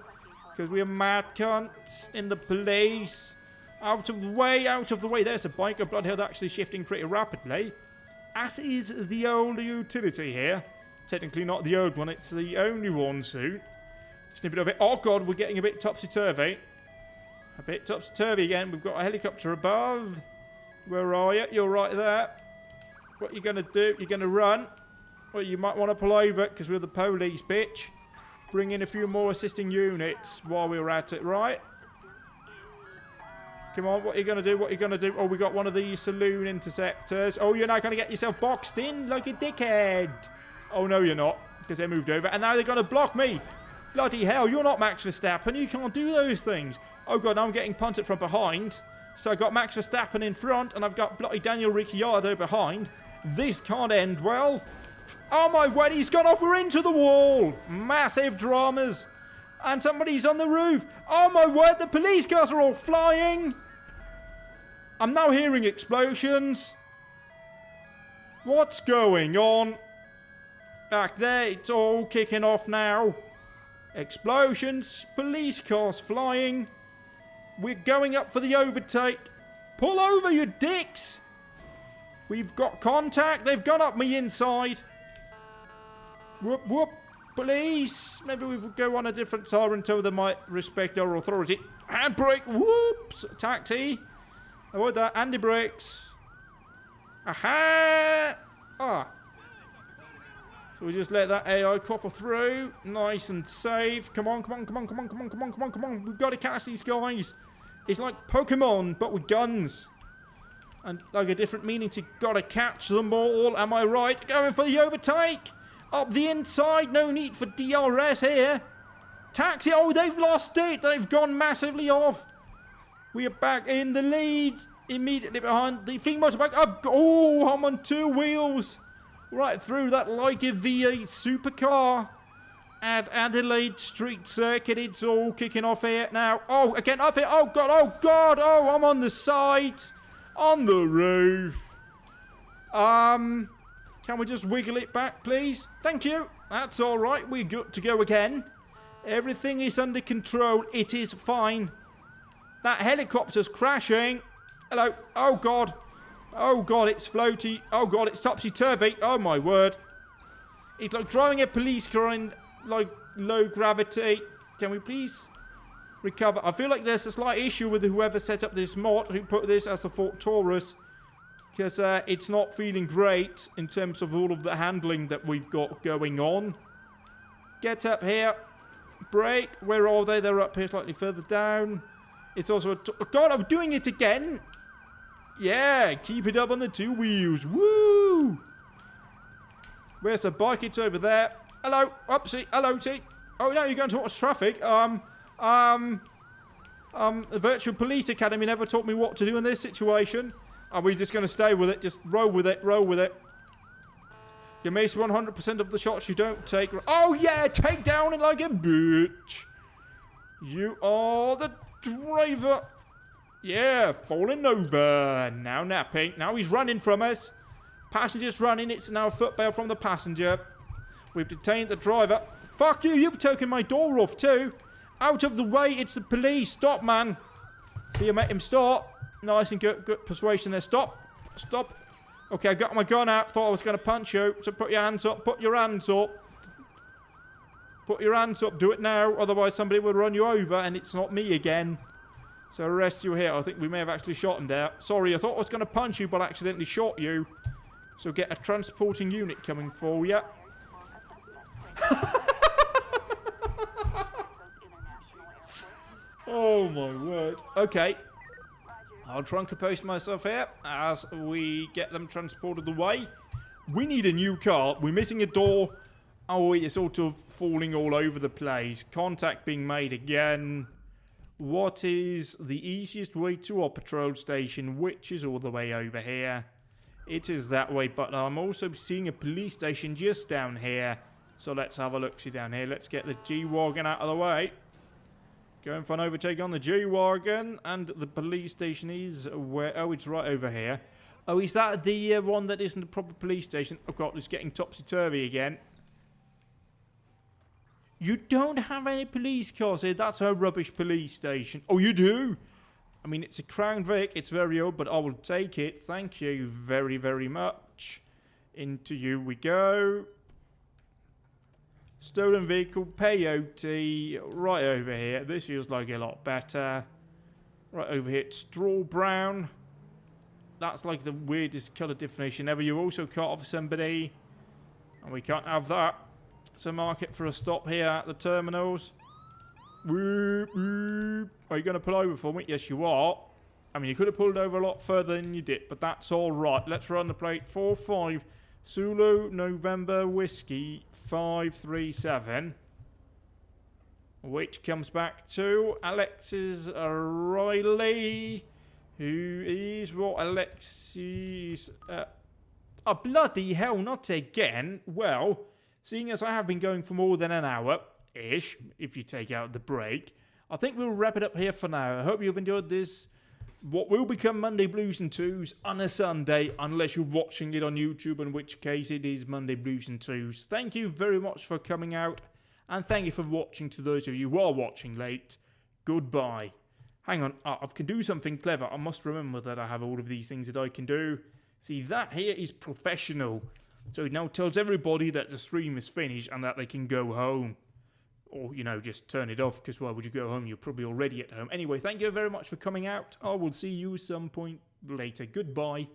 Because we are mad cunts in the police. Out of the way, out of the way. There's a biker bloodhead actually shifting pretty rapidly. As is the old utility here. Technically not the old one, it's the only one soon. Snip it over. Oh God, we're getting a bit topsy-turvy. A bit topsy-turvy again. We've got a helicopter above. Where are you? You're right there. What are you going to do? You're going to run? Well, you might want to pull over because we're the police, bitch. Bring in a few more assisting units while we're at it, right? Come on, what are you going to do? What are you going to do? Oh, we got one of these saloon interceptors. Oh, you're not going to get yourself boxed in like a dickhead. Oh, no, you're not. Because they moved over. And now they're going to block me. Bloody hell, you're not Max Verstappen. You can't do those things. Oh, God, now I'm getting punted from behind. So I got Max Verstappen in front. And I've got bloody Daniel Ricciardo behind. This can't end well. Oh, my word, he's gone off. We're into the wall. Massive dramas. And somebody's on the roof. Oh, my word, the police cars are all flying. I'm now hearing explosions. What's going on? Back there, it's all kicking off now. Explosions, police cars flying. We're going up for the overtake. Pull over, you dicks. We've got contact. They've gone up me inside. Whoop, whoop. Police. Maybe we would go on a different siren so they might respect our authority. Handbrake. Whoops. Taxi. Avoid that. Andy brakes. Aha. Ah. So we just let that AI copper through. Nice and safe. Come on, come on, come on, come on, come on, come on, come on, come on. We've got to catch these guys. It's like Pokemon, but with guns. And like a different meaning to gotta catch them all. Am I right? Going for the overtake. Up the inside. No need for DRS here. Taxi. Oh, they've lost it. They've gone massively off. We are back in the lead. Immediately behind the fleet motorbike. Oh, I'm on two wheels. Right through that like a V8 supercar. At Adelaide Street Circuit. It's all kicking off here now. Oh, again up here. Oh, God. Oh, God. Oh, I'm on the sides. On the roof. Can we just wiggle it back, please? Thank you. That's all right. We're good to go again. Everything is under control. It is fine. That helicopter's crashing. Hello. Oh, God. Oh, God, it's floaty. Oh, God, it's topsy-turvy. Oh, my word. It's like driving a police car in, like, low gravity. Can we please recover? I feel like there's a slight issue with whoever set up this mod, who put this as a Ford Taurus. Because it's not feeling great in terms of all of the handling that we've got going on. Get up here. Brake. Where are they? They're up here slightly further down. It's also oh, God, I'm doing it again. Yeah, keep it up on the two wheels. Woo! Where's the bike? It's over there. Hello. Upsie. Hello, see. Oh, no, you're going towards traffic. The Virtual Police Academy never taught me what to do in this situation. Are we just going to stay with it? Just roll with it. Roll with it. You miss 100% of the shots you don't take. Oh, yeah. Take down it like a bitch. You are the driver. Yeah. Falling over. Now napping. Now he's running from us. Passenger's running. It's now a footbail from the passenger. We've detained the driver. Fuck you. You've taken my door off too. Out of the way. It's the police. Stop, man. See, you make him stop. Nice and good persuasion there. Stop. Stop. Okay, I got my gun out. Thought I was going to punch you. So put your hands up. Put your hands up. Put your hands up. Do it now. Otherwise somebody will run you over and it's not me again. So arrest you here. I think we may have actually shot him there. Sorry, I thought I was going to punch you but accidentally shot you. So get a transporting unit coming for you. Oh my word. Okay. I'll try and compose myself here as we get them transported away. We need a new car. We're missing a door. Oh, it's sort of falling all over the place. Contact being made again. What is the easiest way to our patrol station, which is all the way over here? It is that way, but I'm also seeing a police station just down here. So let's have a look-see down here. Let's get the G-Wagon out of the way. Going for an overtake on the G-Wagon. And the police station is where... Oh, it's right over here. Oh, is that the one that isn't a proper police station? Oh, God, it's getting topsy-turvy again. You don't have any police cars here. That's a rubbish police station. Oh, you do? I mean, it's a Crown Vic. It's very old, but I will take it. Thank you very, very much. Into you we go. Stolen vehicle, peyote, right over here. This feels like a lot better. Right over here, it's straw brown. That's like the weirdest colour definition ever. You also cut off somebody. And we can't have that. So mark it for a stop here at the terminals. Whoop, whoop. Are you going to pull over for me? Yes, you are. I mean, you could have pulled over a lot further than you did, but that's all right. Let's run the plate 45 Zulu November Whiskey 537, which comes back to Alexis Riley, who is what Alexis... oh, bloody hell, not again. Well, seeing as I have been going for more than an hour-ish, if you take out the break, I think we'll wrap it up here for now. I hope you've enjoyed this, what will become Monday Blues and Twos on a Sunday, unless you're watching it on YouTube, in which case it is Monday Blues and Twos. Thank you very much for coming out, and thank you for watching to those of you who are watching late. Goodbye. Hang on, I can do something clever. I must remember that I have all of these things that I can do. See, that here is professional. So it now tells everybody that the stream is finished and that they can go home. Or, you know, just turn it off, because why would you go home? You're probably already at home. Anyway, thank you very much for coming out. I will see you some point later. Goodbye.